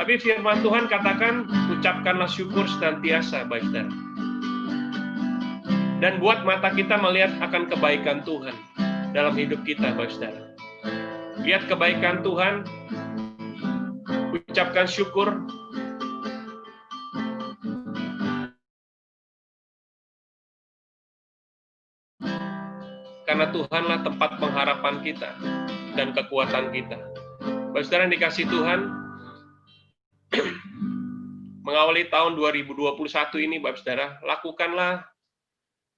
Tapi firman Tuhan katakan, ucapkanlah syukur senantiasa, Bapak Saudara. Dan buat mata kita melihat akan kebaikan Tuhan dalam hidup kita, Bapak Saudara. Lihat kebaikan Tuhan, ucapkan syukur. Karena Tuhanlah tempat pengharapan kita dan kekuatan kita. Bapak Saudara yang dikasih Tuhan, mengawali tahun 2021 ini, Bapak Saudara, lakukanlah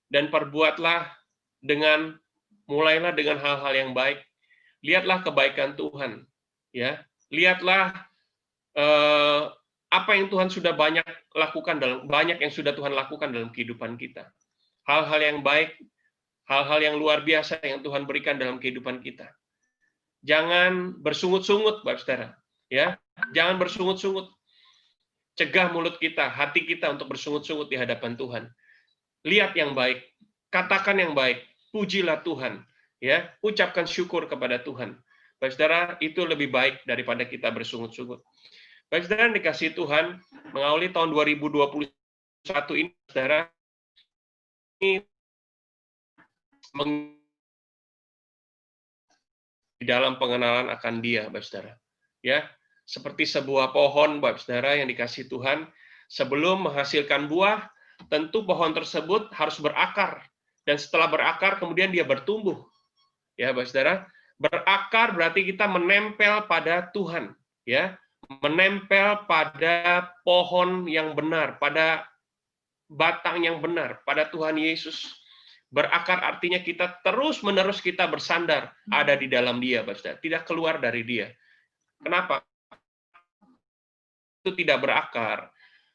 dan perbuatlah mulailah dengan hal-hal yang baik. Lihatlah kebaikan Tuhan, ya. Lihatlah apa yang Tuhan sudah banyak yang sudah Tuhan lakukan dalam kehidupan kita. Hal-hal yang baik, hal-hal yang luar biasa yang Tuhan berikan dalam kehidupan kita. Jangan bersungut-sungut, Bapak Saudara, ya. Jangan bersungut-sungut. Cegah mulut kita, hati kita untuk bersungut-sungut di hadapan Tuhan. Lihat yang baik, katakan yang baik, pujilah Tuhan, ya, ucapkan syukur kepada Tuhan. Bapak Saudara, itu lebih baik daripada kita bersungut-sungut. Bapak Saudara yang dikasihi Tuhan, mengawali tahun 2021 ini, Saudara, ini di dalam pengenalan akan Dia, Bapak Saudara. Ya, seperti sebuah pohon, Bapak Saudara yang dikasihi Tuhan, sebelum menghasilkan buah, tentu pohon tersebut harus berakar, dan setelah berakar kemudian dia bertumbuh. Ya, Bapak Saudara, berakar berarti kita menempel pada Tuhan, ya, menempel pada pohon yang benar, pada batang yang benar, pada Tuhan Yesus. Berakar artinya kita terus-menerus kita bersandar ada di dalam Dia, Bapak Saudara, tidak keluar dari Dia. Kenapa? Itu tidak berakar.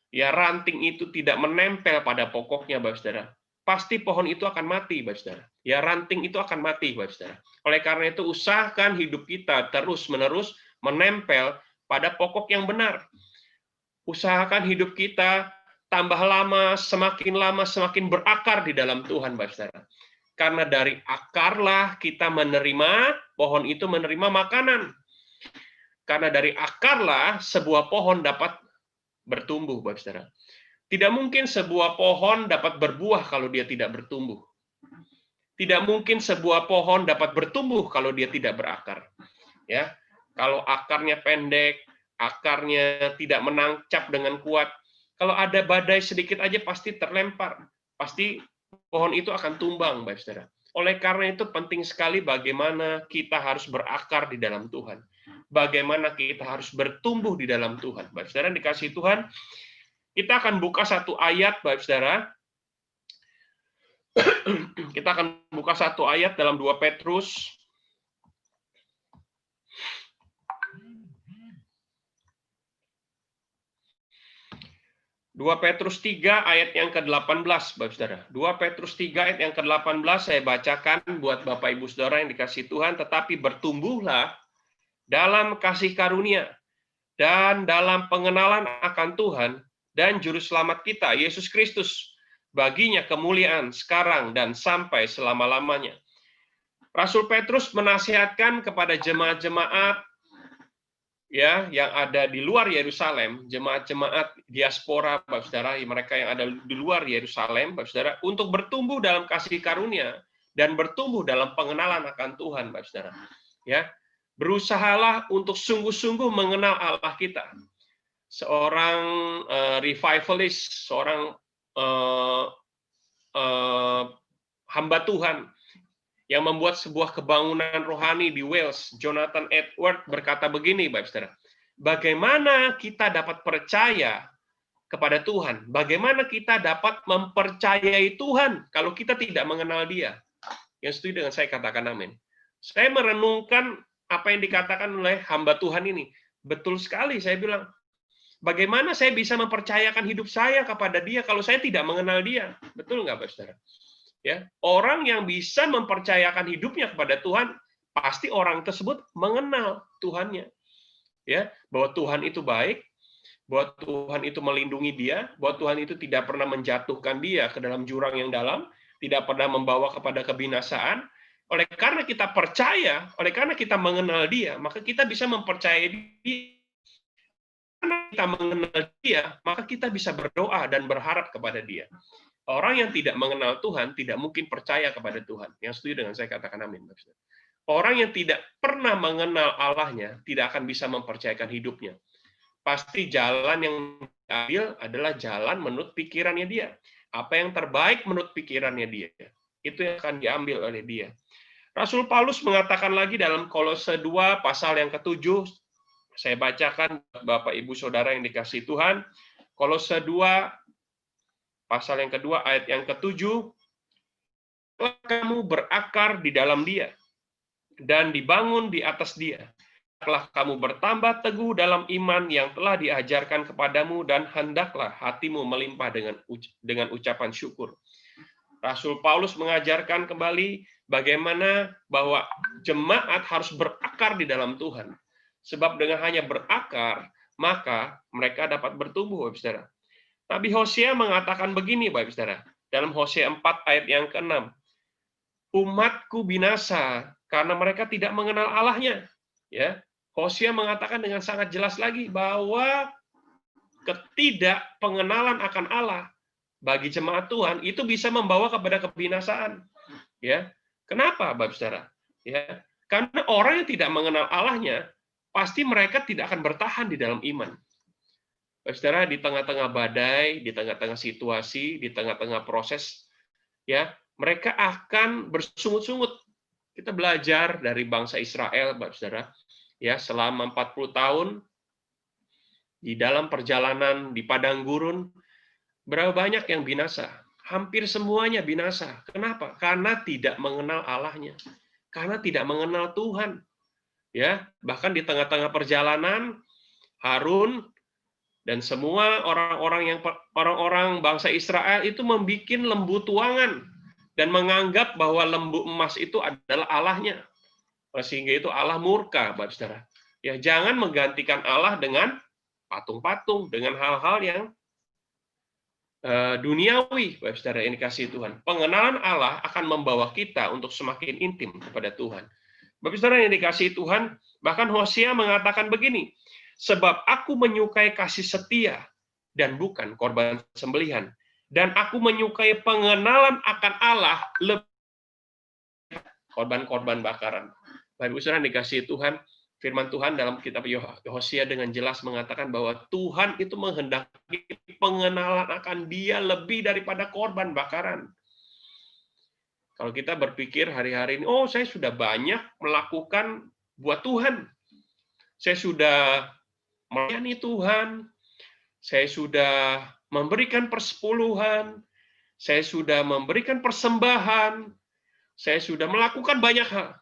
Ya, ranting itu tidak menempel pada pokoknya, Bapak Saudara. Pasti pohon itu akan mati, Bapak Saudara. Ya, ranting itu akan mati, Bapak Saudara. Oleh karena itu, usahakan hidup kita terus-menerus menempel pada pokok yang benar. Usahakan hidup kita tambah lama, semakin berakar di dalam Tuhan, Bapak Saudara. Karena dari akarlah kita menerima, pohon itu menerima makanan. Karena dari akarlah sebuah pohon dapat bertumbuh, Bapak Saudara. Tidak mungkin sebuah pohon dapat berbuah kalau dia tidak bertumbuh. Tidak mungkin sebuah pohon dapat bertumbuh kalau dia tidak berakar. Ya, kalau akarnya pendek, akarnya tidak menancap dengan kuat, kalau ada badai sedikit aja pasti terlempar. Pasti pohon itu akan tumbang, Bapak Saudara. Oleh karena itu penting sekali bagaimana kita harus berakar di dalam Tuhan. Bagaimana kita harus bertumbuh di dalam Tuhan. Bapak Saudara dikasihi Tuhan, kita akan buka satu ayat, Bapak Saudara. Kita akan buka satu ayat dalam 2 Petrus. 2 Petrus 3 ayat yang ke-18, Bapak Saudara. 2 Petrus 3 ayat yang ke-18 saya bacakan buat Bapak Ibu Saudara yang dikasihi Tuhan, tetapi bertumbuhlah dalam kasih karunia dan dalam pengenalan akan Tuhan dan juru selamat kita Yesus Kristus. Baginya kemuliaan sekarang dan sampai selama-lamanya. Rasul Petrus menasihatkan kepada jemaat-jemaat ya yang ada di luar Yerusalem, jemaat-jemaat diaspora, Bapak Saudara, mereka yang ada di luar Yerusalem, Bapak Saudara, untuk bertumbuh dalam kasih karunia dan bertumbuh dalam pengenalan akan Tuhan, Bapak Saudara. Ya, berusahalah untuk sungguh-sungguh mengenal Allah kita. Seorang revivalist, seorang hamba Tuhan yang membuat sebuah kebangunan rohani di Wales, Jonathan Edwards berkata begini, Bapak Saudara, bagaimana kita dapat percaya kepada Tuhan? Bagaimana kita dapat mempercayai Tuhan kalau kita tidak mengenal Dia? Yang setuju dengan saya katakan amin. Saya merenungkan apa yang dikatakan oleh hamba Tuhan ini. Betul sekali, saya bilang, bagaimana saya bisa mempercayakan hidup saya kepada Dia kalau saya tidak mengenal Dia? Betul nggak, Bapak Saudara? Ya, orang yang bisa mempercayakan hidupnya kepada Tuhan pasti orang tersebut mengenal Tuhannya. Ya, bahwa Tuhan itu baik, bahwa Tuhan itu melindungi dia, bahwa Tuhan itu tidak pernah menjatuhkan dia ke dalam jurang yang dalam, tidak pernah membawa kepada kebinasaan. Oleh karena kita percaya, oleh karena kita mengenal dia, maka kita bisa mempercayai dia. Karena kita mengenal dia, maka kita bisa berdoa dan berharap kepada dia. Orang yang tidak mengenal Tuhan tidak mungkin percaya kepada Tuhan. Yang setuju dengan saya katakan amin. Orang yang tidak pernah mengenal Allahnya tidak akan bisa mempercayakan hidupnya. Pasti jalan yang diambil adalah jalan menurut pikirannya dia. Apa yang terbaik menurut pikirannya dia. Itu yang akan diambil oleh dia. Rasul Paulus mengatakan lagi dalam Kolose 2 pasal yang ke-7, saya bacakan Bapak Ibu Saudara yang dikasihi Tuhan, Kolose 2 pasal yang kedua ayat yang ke-7, kamu berakar di dalam dia dan dibangun di atas dia. Hendaklah kamu bertambah teguh dalam iman yang telah diajarkan kepadamu dan hendaklah hatimu melimpah dengan ucapan syukur. Rasul Paulus mengajarkan kembali bagaimana bahwa jemaat harus berakar di dalam Tuhan. Sebab dengan hanya berakar, maka mereka dapat bertumbuh, Bapak Saudara. Nabi Hosea mengatakan begini, Bapak Saudara, dalam Hosea 4 ayat yang ke-6. Umatku binasa karena mereka tidak mengenal Allahnya. Ya, Hosea mengatakan dengan sangat jelas lagi bahwa ketidakpengenalan akan Allah bagi jemaat Tuhan itu bisa membawa kepada kebinasaan. Ya, kenapa, Bapak Saudara? Ya, karena orang yang tidak mengenal Allahnya pasti mereka tidak akan bertahan di dalam iman. Saudara, di tengah-tengah badai, di tengah-tengah situasi, di tengah-tengah proses, ya, mereka akan bersungut-sungut. Kita belajar dari bangsa Israel, Saudara, ya, selama 40 tahun di dalam perjalanan di padang gurun, berapa banyak yang binasa? Hampir semuanya binasa. Kenapa? Karena tidak mengenal Allahnya. Karena tidak mengenal Tuhan. Ya, bahkan di tengah-tengah perjalanan Harun dan semua orang-orang bangsa Israel itu membuat lembu tuangan dan menganggap bahwa lembu emas itu adalah Allahnya. Sehingga itu Allah murka, Bapak Saudara. Ya, jangan menggantikan Allah dengan patung-patung, dengan hal-hal yang duniawi, Bapak Saudara, yang dikasihi Tuhan. Pengenalan Allah akan membawa kita untuk semakin intim kepada Tuhan. Bapak Saudara yang dikasihi Tuhan, bahkan Hosea mengatakan begini, sebab aku menyukai kasih setia dan bukan korban sembelihan, dan aku menyukai pengenalan akan Allah lebih korban-korban bakaran. Bapak Ibu Saudara yang dikasihi Tuhan, firman Tuhan dalam kitab Hosea dengan jelas mengatakan bahwa Tuhan itu menghendaki pengenalan akan Dia lebih daripada korban bakaran. Kalau kita berpikir hari-hari ini, oh saya sudah banyak melakukan buat Tuhan. Saya sudah melayani Tuhan. Saya sudah memberikan persepuluhan. Saya sudah memberikan persembahan. Saya sudah melakukan banyak hal.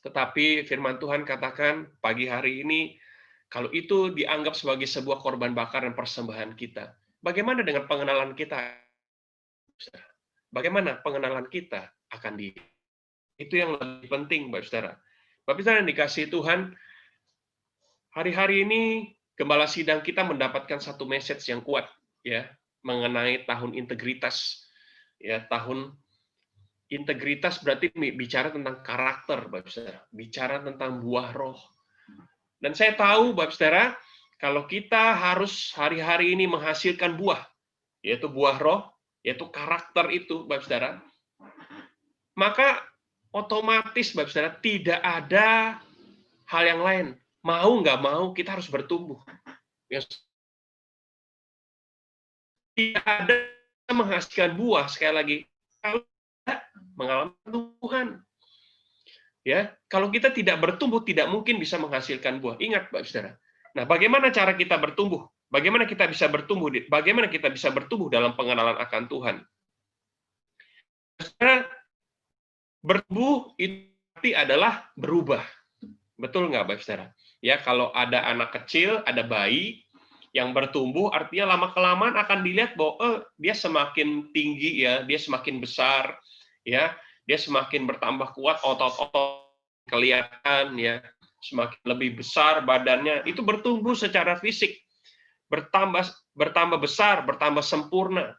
Tetapi firman Tuhan katakan pagi hari ini, kalau itu dianggap sebagai sebuah korban bakar dan persembahan kita, bagaimana dengan pengenalan kita? Bagaimana pengenalan kita akan Dia? Itu yang lebih penting, Bapak Saudara. Bapak Saudara yang dikasihi Tuhan, hari-hari ini Gembala Sidang kita mendapatkan satu message yang kuat, ya, mengenai tahun integritas. Ya, tahun integritas berarti bicara tentang karakter, Bapak Saudara, bicara tentang buah roh. Dan saya tahu, Bapak Saudara, kalau kita harus hari-hari ini menghasilkan buah, yaitu buah roh, yaitu karakter itu, Bapak Saudara, maka otomatis, Bapak Saudara, tidak ada hal yang lain. Mau nggak mau, kita harus bertumbuh. Tidak ada menghasilkan buah, sekali lagi, kalau tidak mengalami Tuhan. Ya, kalau kita tidak bertumbuh, tidak mungkin bisa menghasilkan buah. Ingat, Bapak Saudara. Nah, bagaimana cara kita bertumbuh? Bagaimana kita bisa bertumbuh? Bagaimana kita bisa bertumbuh dalam pengenalan akan Tuhan? Bertumbuh itu adalah berubah. Betul nggak, Bapak Saudara? Ya, kalau ada anak kecil, ada bayi yang bertumbuh, artinya lama-kelamaan akan dilihat bahwa dia semakin tinggi, ya, dia semakin besar, ya, dia semakin bertambah kuat otot-otot kelihatan ya, semakin lebih besar badannya, itu bertumbuh secara fisik, bertambah besar, bertambah sempurna.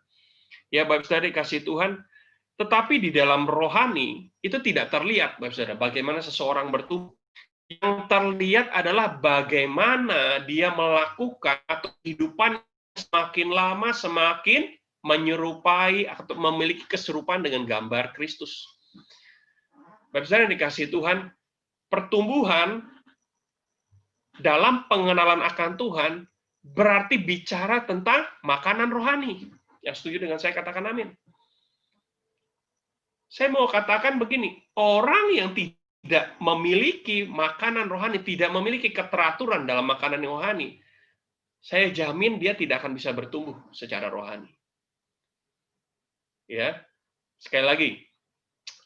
Ya, Bapak Saudara dikasih Tuhan, tetapi di dalam rohani itu tidak terlihat, Bapak Saudara, bagaimana seseorang bertumbuh. Yang terlihat adalah bagaimana dia melakukan atau kehidupan semakin lama semakin menyerupai atau memiliki keserupaan dengan gambar Kristus. Bapak Saudara yang dikasih Tuhan, pertumbuhan dalam pengenalan akan Tuhan berarti bicara tentang makanan rohani. Yang setuju dengan saya katakan amin. Saya mau katakan begini, orang yang tidak memiliki makanan rohani, tidak memiliki keteraturan dalam makanan rohani, saya jamin dia tidak akan bisa bertumbuh secara rohani. Ya, sekali lagi,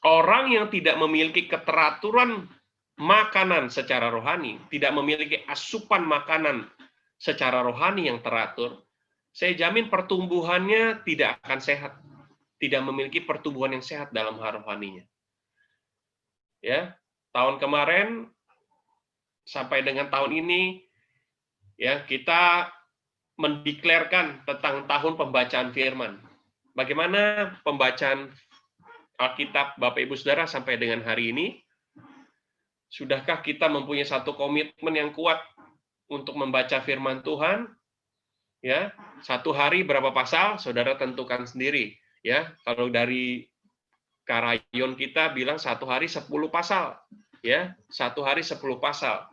orang yang tidak memiliki keteraturan makanan secara rohani, tidak memiliki asupan makanan secara rohani yang teratur, saya jamin pertumbuhannya tidak akan sehat, tidak memiliki pertumbuhan yang sehat dalam hal rohaninya. Ya, tahun kemarin sampai dengan tahun ini, ya kita mendeklarkan tentang tahun pembacaan Firman. Bagaimana pembacaan Alkitab Bapak Ibu Saudara sampai dengan hari ini? Sudahkah kita mempunyai satu komitmen yang kuat untuk membaca Firman Tuhan? Ya, satu hari berapa pasal? Saudara tentukan sendiri. Ya, kalau dari Karayon kita bilang satu hari 10 pasal. Ya, satu hari 10 pasal.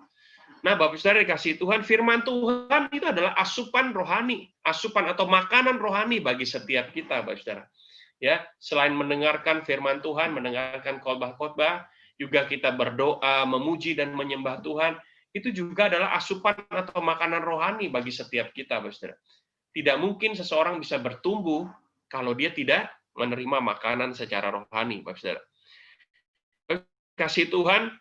Nah, Bapak Saudara dikasih Tuhan, Firman Tuhan itu adalah asupan rohani, asupan atau makanan rohani bagi setiap kita, Bapak Saudara. Ya, selain mendengarkan Firman Tuhan, mendengarkan khotbah-khotbah, juga kita berdoa, memuji dan menyembah Tuhan, itu juga adalah asupan atau makanan rohani bagi setiap kita, Bapak Saudara. Tidak mungkin seseorang bisa bertumbuh kalau dia tidak menerima makanan secara rohani, Bapak Saudara. Kasih Tuhan,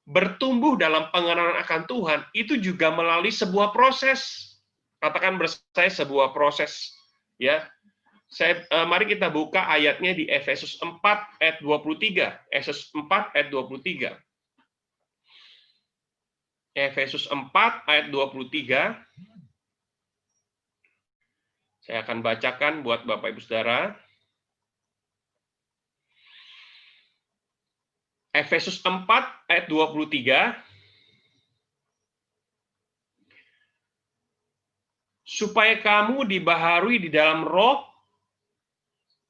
bertumbuh dalam pengenalan akan Tuhan itu juga melalui sebuah proses. Katakan bersama sebuah proses. Ya, mari kita buka ayatnya di Efesus 4 ayat 23. Efesus 4 ayat 23. Efesus 4 ayat 23. Saya akan bacakan buat Bapak Ibu Saudara. Efesus 4 ayat 23. Supaya kamu dibaharui di dalam roh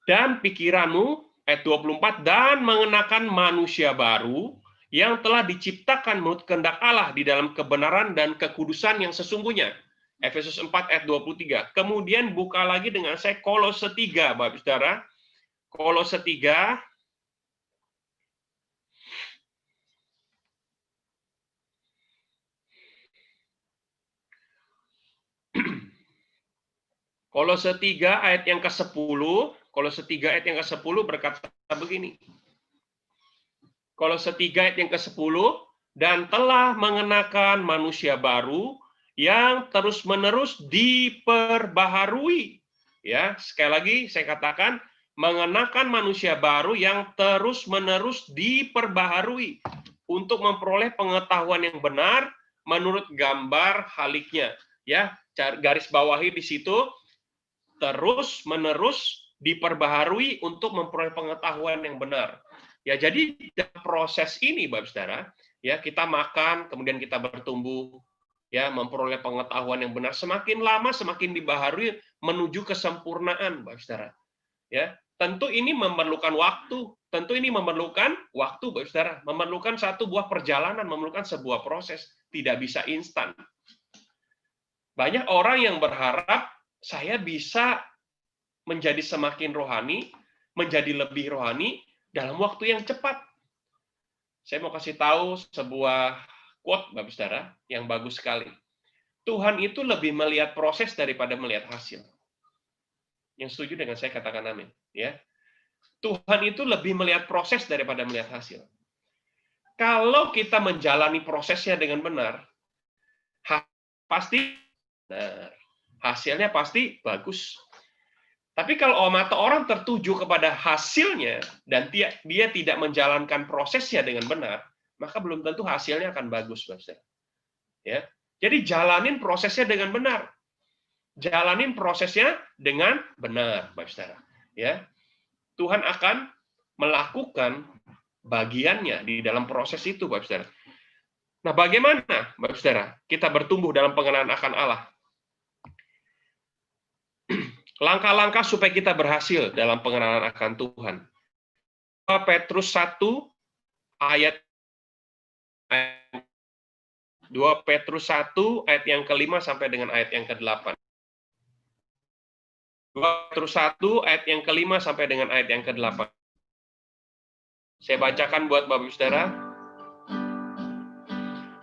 dan pikiranmu, ayat 24, dan mengenakan manusia baru yang telah diciptakan menurut kehendak Allah di dalam kebenaran dan kekudusan yang sesungguhnya. Efesus 4 ayat 23. Kemudian buka lagi dengan saya Kolose 3, Bapak Saudara. Kolose 3 Kolose 3 ayat yang ke-10, Kolose 3 ayat yang ke-10 berkata begini. Kolose 3 ayat yang ke-10, dan telah mengenakan manusia baru yang terus-menerus diperbaharui. Ya, sekali lagi saya katakan mengenakan manusia baru yang terus-menerus diperbaharui untuk memperoleh pengetahuan yang benar menurut gambar haliknya. Ya, garis bawahi di situ, terus-menerus diperbaharui untuk memperoleh pengetahuan yang benar. Ya, jadi dalam proses ini, Bapak Saudara, ya kita makan, kemudian kita bertumbuh, ya memperoleh pengetahuan yang benar. Semakin lama semakin dibaharui menuju kesempurnaan, Bapak Saudara. Ya, tentu ini memerlukan waktu. Tentu ini memerlukan waktu, Bapak Saudara. Memerlukan satu buah perjalanan, memerlukan sebuah proses. Tidak bisa instan. Banyak orang yang berharap saya bisa menjadi semakin rohani, menjadi lebih rohani dalam waktu yang cepat. Saya mau kasih tahu sebuah quote, Bapak Saudara, yang bagus sekali. Tuhan itu lebih melihat proses daripada melihat hasil. Yang setuju dengan saya katakan amin. Ya, Tuhan itu lebih melihat proses daripada melihat hasil. Kalau kita menjalani prosesnya dengan benar, pasti benar. Hasilnya pasti bagus. Tapi kalau mata orang tertuju kepada hasilnya dan dia tidak menjalankan prosesnya dengan benar, maka belum tentu hasilnya akan bagus, Bapak Saudara. Ya. Jadi jalanin prosesnya dengan benar. Jalanin prosesnya dengan benar, Bapak Saudara. Ya. Tuhan akan melakukan bagiannya di dalam proses itu, Bapak Saudara. Nah, bagaimana, Bapak Saudara, kita bertumbuh dalam pengenalan akan Allah? Langkah-langkah supaya kita berhasil dalam pengenalan akan Tuhan. 2 Petrus 1 ayat 2 Petrus 1 ayat yang ke-5 sampai dengan ayat yang ke-8. 2 Petrus 1 ayat yang ke-5 sampai dengan ayat yang ke-8. Saya bacakan buat Bapak Saudara.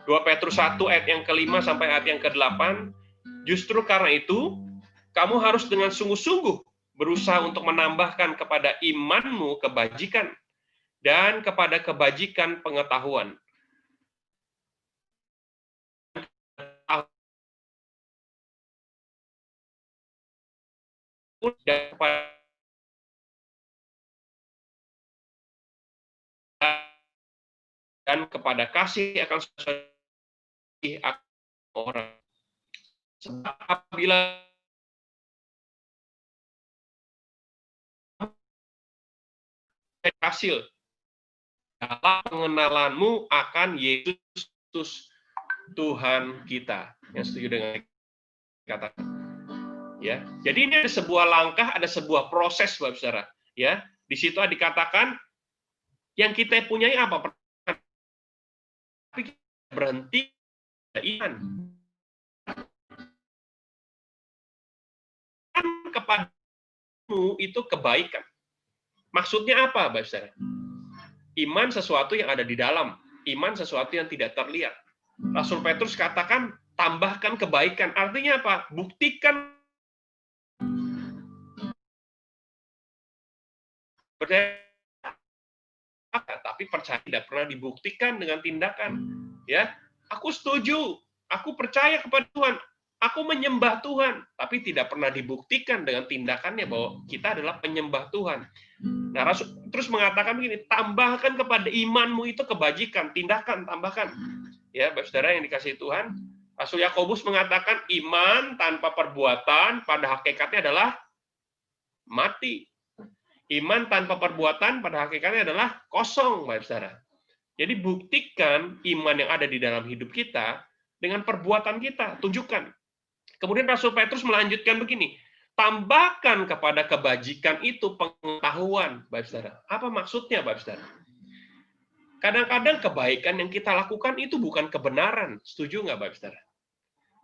2 Petrus 1 ayat yang ke-5 sampai ayat yang ke-8. Justru karena itu, kamu harus dengan sungguh-sungguh berusaha untuk menambahkan kepada imanmu kebajikan dan kepada kebajikan pengetahuan. Dan kepada kasih akan orang. Sebab apabila hasil dalam pengenalanmu akan Yesus Tuhan kita. Yang setuju dengan kata ya. Jadi ini ada sebuah langkah, ada sebuah proses, Bapak Saudara. Ya, di situ dikatakan yang kita punyai apa? Tapi berhenti iman. Kan kepadamu itu kebaikan. Maksudnya apa, Bapak Saudara? Iman sesuatu yang ada di dalam, iman sesuatu yang tidak terlihat. Rasul Petrus katakan, tambahkan kebaikan. Artinya apa? Buktikan. Percaya, tapi percaya tidak pernah dibuktikan dengan tindakan. Ya, aku setuju, aku percaya kepada Tuhan, aku menyembah Tuhan, tapi tidak pernah dibuktikan dengan tindakannya bahwa kita adalah penyembah Tuhan. Nah, Rasul terus mengatakan begini, tambahkan kepada imanmu itu kebajikan, tindakan, tambahkan. Ya, Bapak Saudara yang dikasihi Tuhan, Rasul Yakobus mengatakan iman tanpa perbuatan pada hakikatnya adalah mati. Iman tanpa perbuatan pada hakikatnya adalah kosong, Bapak Saudara. Jadi buktikan iman yang ada di dalam hidup kita dengan perbuatan kita, tunjukkan. Kemudian Rasul Petrus melanjutkan begini, tambahkan kepada kebajikan itu pengetahuan, Bapak Saudara. Apa maksudnya, Bapak Saudara? Kadang-kadang kebaikan yang kita lakukan itu bukan kebenaran. Setuju nggak, Bapak Saudara?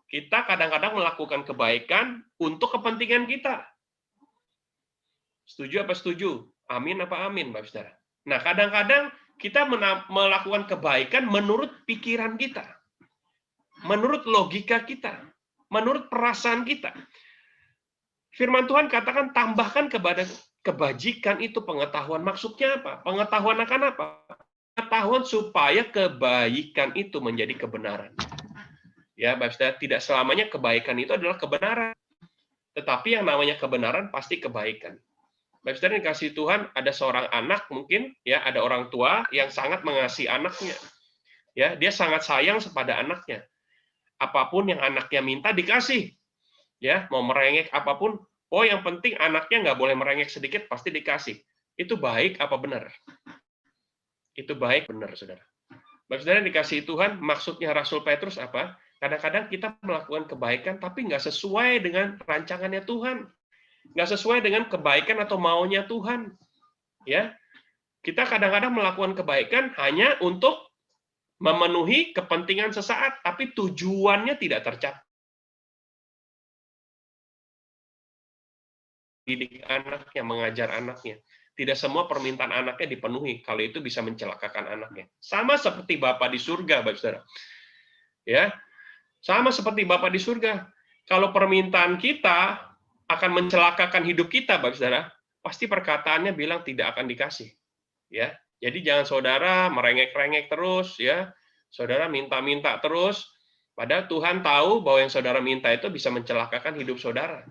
Kita kadang-kadang melakukan kebaikan untuk kepentingan kita. Setuju apa setuju? Amin apa amin, Bapak Saudara? Nah, kadang-kadang kita melakukan kebaikan menurut pikiran kita, menurut logika kita, menurut perasaan kita. Firman Tuhan katakan tambahkan kepada kebajikan itu pengetahuan. Maksudnya apa? Pengetahuan akan apa? Pengetahuan supaya kebaikan itu menjadi kebenaran. Ya, Bapak Saudara, tidak selamanya kebaikan itu adalah kebenaran. Tetapi yang namanya kebenaran pasti kebaikan. Bapak Saudara yang dikasihi Tuhan, ada seorang anak mungkin, ya, ada orang tua yang sangat mengasihi anaknya. Ya, dia sangat sayang kepada anaknya. Apapun yang anaknya minta dikasih. Ya, mau merengek apapun, oh yang penting anaknya nggak boleh merengek sedikit, pasti dikasih. Itu baik apa benar? Itu baik benar, Saudara. Bapak Saudara yang dikasihi Tuhan, maksudnya Rasul Petrus apa? Kadang-kadang kita melakukan kebaikan tapi nggak sesuai dengan rancangannya Tuhan. Nggak sesuai dengan kebaikan atau maunya Tuhan. Ya, kita kadang-kadang melakukan kebaikan hanya untuk memenuhi kepentingan sesaat, tapi tujuannya tidak tercapai. Didik anaknya, mengajar anaknya. Tidak semua permintaan anaknya dipenuhi. Kalau itu bisa mencelakakan anaknya. Sama seperti Bapa di surga, Bapak Saudara. Ya, sama seperti Bapa di surga. Kalau permintaan kita akan mencelakakan hidup kita, Bapak Saudara, pasti perkataannya bilang tidak akan dikasih. Ya, jadi jangan saudara merengek-rengek terus, ya. Saudara minta-minta terus, padahal Tuhan tahu bahwa yang saudara minta itu bisa mencelakakan hidup saudara.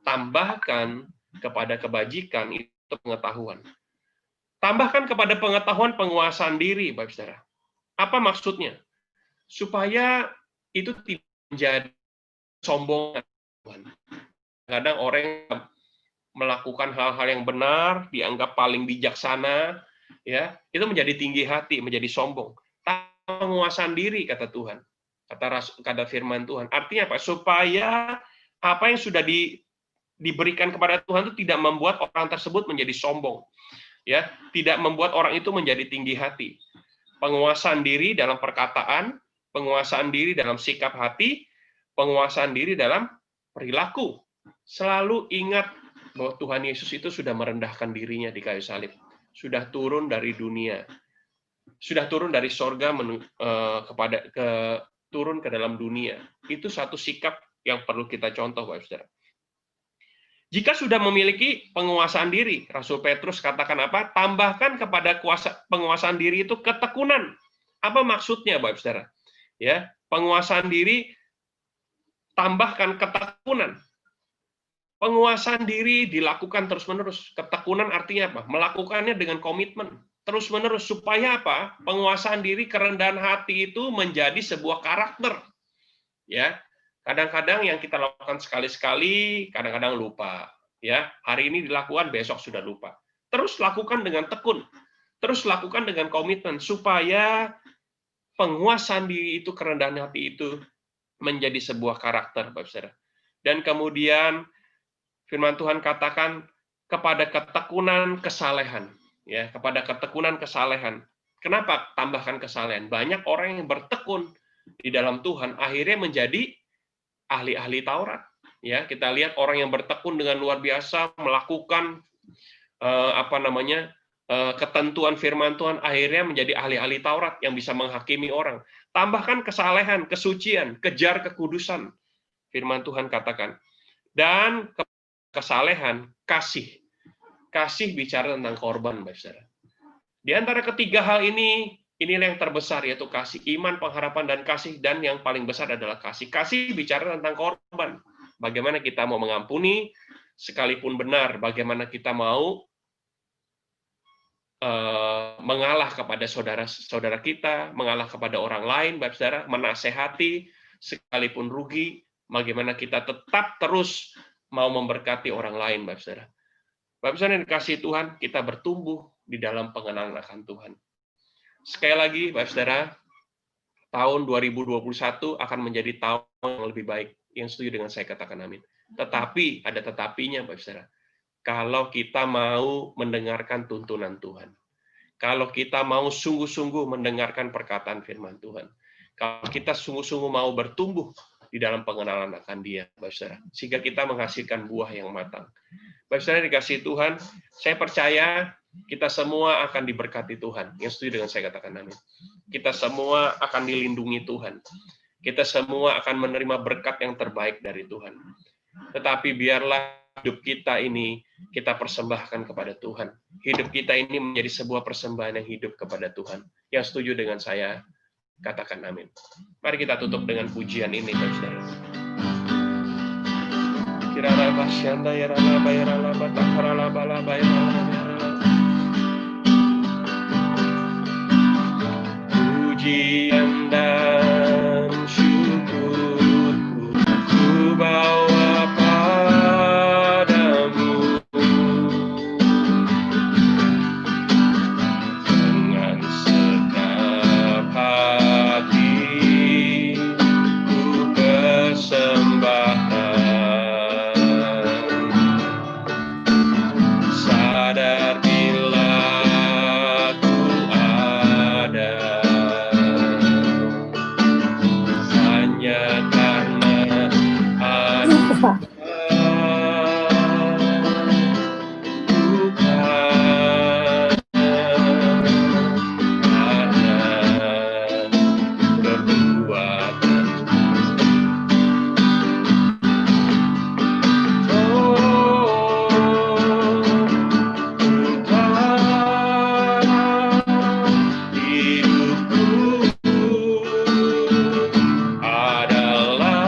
Tambahkan kepada kebajikan itu pengetahuan. Tambahkan kepada pengetahuan penguasaan diri, Bapak Saudara. Apa maksudnya? Supaya itu tidak menjadi sombong. Kadang orang melakukan hal-hal yang benar, dianggap paling bijaksana, ya, itu menjadi tinggi hati, menjadi sombong. Penguasaan diri, kata Tuhan, kata firman Tuhan. Artinya apa? Supaya apa yang sudah diberikan kepada Tuhan itu tidak membuat orang tersebut menjadi sombong, ya, tidak membuat orang itu menjadi tinggi hati. Penguasaan diri dalam perkataan, penguasaan diri dalam sikap hati, penguasaan diri dalam perilaku. Selalu ingat bahwa Tuhan Yesus itu sudah merendahkan dirinya di kayu salib, sudah turun dari dunia, sudah turun dari sorga turun ke dalam dunia. Itu satu sikap yang perlu kita contoh, Bapak Saudara. Jika sudah memiliki penguasaan diri, Rasul Petrus katakan apa? Tambahkan kepada penguasaan diri itu ketekunan. Apa maksudnya, Bapak Saudara? Ya, penguasaan diri tambahkan ketekunan. Penguasaan diri dilakukan terus-menerus. Ketekunan artinya apa? Melakukannya dengan komitmen terus-menerus. Supaya apa? Penguasaan diri, kerendahan hati itu menjadi sebuah karakter. Ya, kadang-kadang yang kita lakukan sekali-sekali, kadang-kadang lupa. Ya, hari ini dilakukan, besok sudah lupa. Terus lakukan dengan tekun. Terus lakukan dengan komitmen. Supaya penguasaan diri itu, kerendahan hati itu menjadi sebuah karakter, Bapak Saudara. Dan kemudian firman Tuhan katakan kepada ketekunan kesalehan, ya, kepada ketekunan kesalehan. Kenapa tambahkan kesalehan? Banyak orang yang bertekun di dalam Tuhan akhirnya menjadi ahli-ahli Taurat. Ya, kita lihat orang yang bertekun dengan luar biasa melakukan ketentuan firman Tuhan, akhirnya menjadi ahli-ahli Taurat yang bisa menghakimi orang. Tambahkan kesalehan, kesucian, kejar kekudusan. Firman Tuhan katakan. Dan kesalehan, kasih. Kasih bicara tentang korban, Bapak Saudara. Di antara ketiga hal ini, inilah yang terbesar, yaitu kasih. Iman, pengharapan, dan kasih. Dan yang paling besar adalah kasih. Kasih bicara tentang korban. Bagaimana kita mau mengampuni, sekalipun benar. Bagaimana kita mau mengalah kepada saudara-saudara kita, mengalah kepada orang lain, Bapak Saudara, menasehati, sekalipun rugi, bagaimana kita tetap terus mau memberkati orang lain, Bapak Saudara. Bapak Saudara yang dikasihi Tuhan, kita bertumbuh di dalam pengenalan akan Tuhan. Sekali lagi, Bapak Saudara, tahun 2021 akan menjadi tahun yang lebih baik. Yang setuju dengan saya katakan amin. Tetapi, ada tetapinya, Bapak Saudara. Kalau kita mau mendengarkan tuntunan Tuhan. Kalau kita mau sungguh-sungguh mendengarkan perkataan firman Tuhan. Kalau kita sungguh-sungguh mau bertumbuh di dalam pengenalan akan Dia, Bapak Saudara, sehingga kita menghasilkan buah yang matang. Bapak Saudara dikasihi Tuhan, saya percaya kita semua akan diberkati Tuhan. Yang setuju dengan saya katakan amin. Kita semua akan dilindungi Tuhan. Kita semua akan menerima berkat yang terbaik dari Tuhan. Tetapi biarlah hidup kita ini kita persembahkan kepada Tuhan. Hidup kita ini menjadi sebuah persembahan yang hidup kepada Tuhan. Yang setuju dengan saya, katakan amin. Mari kita tutup dengan pujian ini, Saudara. Pujian dan syukurku ku bawa padamu dengan segenap hati ku persembahkan, sadar bila ku ada hanya karena ada adalah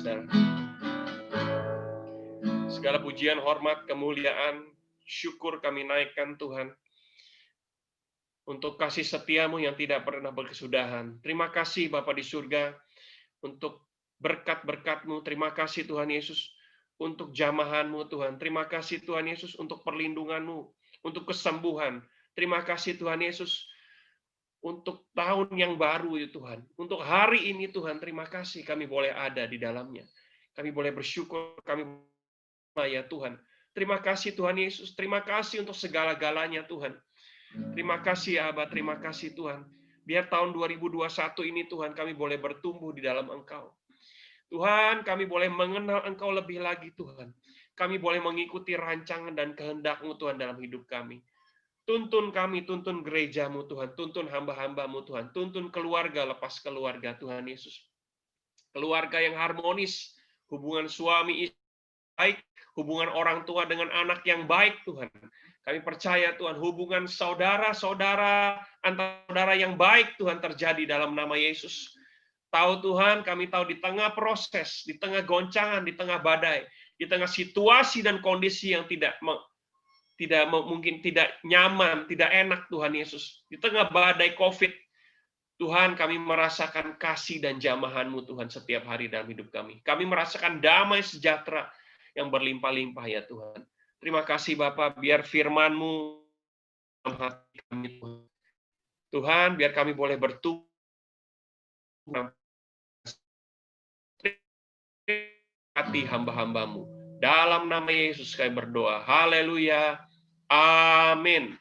saudara. Segala pujian, hormat, kemuliaan, syukur kami naikkan Tuhan. Untuk kasih setiamu yang tidak pernah berkesudahan. Terima kasih Bapa di surga untuk berkat-berkat-Mu. Terima kasih Tuhan Yesus untuk jamahan-Mu Tuhan. Terima kasih Tuhan Yesus untuk perlindungan-Mu, untuk kesembuhan. Terima kasih Tuhan Yesus untuk tahun yang baru ya Tuhan. Untuk hari ini Tuhan, terima kasih kami boleh ada di dalamnya. Kami boleh bersyukur, kami ya Tuhan. Terima kasih Tuhan Yesus, terima kasih untuk segala-galanya Tuhan. Terima kasih Abah, terima kasih Tuhan. Biar tahun 2021 ini Tuhan kami boleh bertumbuh di dalam Engkau. Tuhan, kami boleh mengenal Engkau lebih lagi Tuhan. Kami boleh mengikuti rancangan dan kehendak-Mu Tuhan dalam hidup kami. Tuntun kami, tuntun gereja-Mu Tuhan, tuntun hamba-hamba-Mu Tuhan, tuntun keluarga lepas keluarga Tuhan Yesus. Keluarga yang harmonis, hubungan suami istri baik, hubungan orang tua dengan anak yang baik Tuhan. Kami percaya Tuhan, hubungan saudara-saudara, antara saudara yang baik Tuhan terjadi dalam nama Yesus. Tahu Tuhan, kami tahu di tengah proses, di tengah goncangan, di tengah badai, di tengah situasi dan kondisi yang mungkin tidak nyaman, tidak enak Tuhan Yesus. Di tengah badai COVID, Tuhan kami merasakan kasih dan jamahan-Mu Tuhan setiap hari dalam hidup kami. Kami merasakan damai sejahtera yang berlimpah-limpah ya Tuhan. Terima kasih Bapak, biar firman-Mu dalam hati kami Tuhan. Tuhan, biar kami boleh bertumbuh hati hamba-hamba-Mu. Dalam nama Yesus kami berdoa. Haleluya. Amin.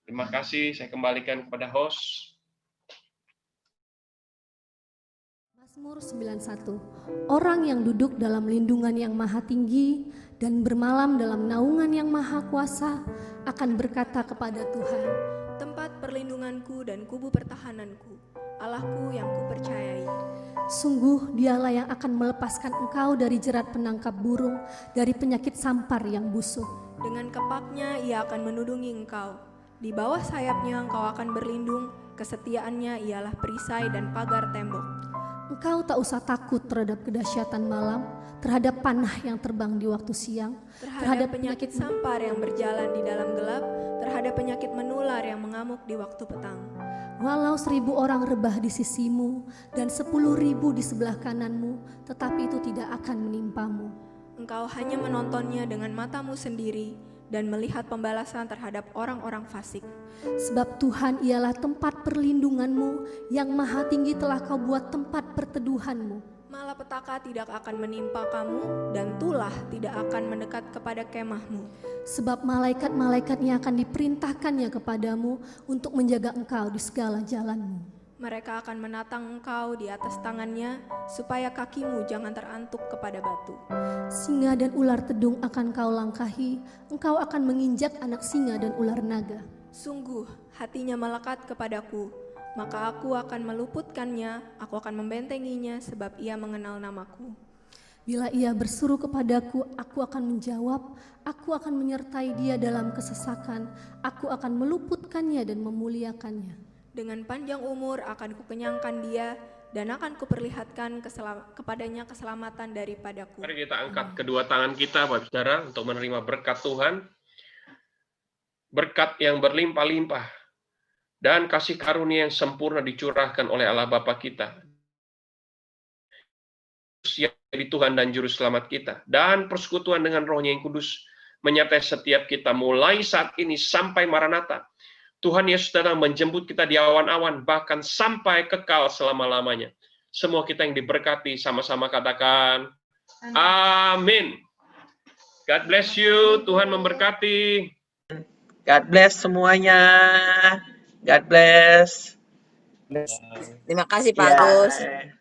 Terima kasih, saya kembalikan kepada host. Mazmur 91. Orang yang duduk dalam lindungan yang maha tinggi dan bermalam dalam naungan yang maha kuasa akan berkata kepada Tuhan, Tempat perlindunganku dan kubu pertahananku, Allahku yang kupercayai. sungguh dialah yang akan melepaskan engkau dari jerat penangkap burung, dari penyakit sampar yang busuk. Dengan kepaknya ia akan menudungi engkau. Di bawah sayapnya engkau akan berlindung, kesetiaannya ialah perisai dan pagar tembok. Engkau tak usah takut terhadap kedahsyatan malam, terhadap panah yang terbang di waktu siang, Terhadap penyakit sampar yang berjalan di dalam gelap, terhadap penyakit menular yang mengamuk di waktu petang. walau 1000 orang rebah di sisimu dan 10.000 di sebelah kananmu, tetapi itu tidak akan menimpamu. Engkau hanya menontonnya dengan matamu sendiri dan melihat pembalasan terhadap orang-orang fasik. Sebab Tuhan ialah tempat perlindunganmu, yang maha tinggi telah kau buat tempat perteduhanmu. Malapetaka tidak akan menimpa kamu, dan tulah tidak akan mendekat kepada kemahmu. Sebab malaikat-malaikatnya akan diperintahkannya kepadamu untuk menjaga engkau di segala jalanmu. Mereka akan menatang engkau di atas tangannya, supaya kakimu jangan terantuk kepada batu. Singa dan ular tedung akan kau langkahi, engkau akan menginjak anak singa dan ular naga. Sungguh, hatinya melekat kepadaku, maka aku akan meluputkannya, aku akan membentenginya, sebab ia mengenal namaku. Bila ia berseru kepadaku, aku akan menjawab, aku akan menyertai dia dalam kesesakan, aku akan meluputkannya dan memuliakannya. Dengan panjang umur akan kukenyangkan dia, dan akan kuperlihatkan kepadanya keselamatan daripadaku. Mari kita angkat kedua tangan kita, Bapak Saudara, untuk menerima berkat Tuhan. Berkat yang berlimpah-limpah dan kasih karunia yang sempurna dicurahkan oleh Allah Bapa kita, yang jadi Tuhan dan Juru Selamat kita, dan persekutuan dengan Roh-Nya yang kudus menyertai setiap kita mulai saat ini sampai Maranatha. Tuhan Yesus datang menjemput kita di awan-awan, bahkan sampai kekal selama-lamanya. Semua kita yang diberkati, sama-sama katakan, amin. God bless you, Tuhan memberkati. God bless semuanya. God bless. Terima kasih Pak Agus. Ya.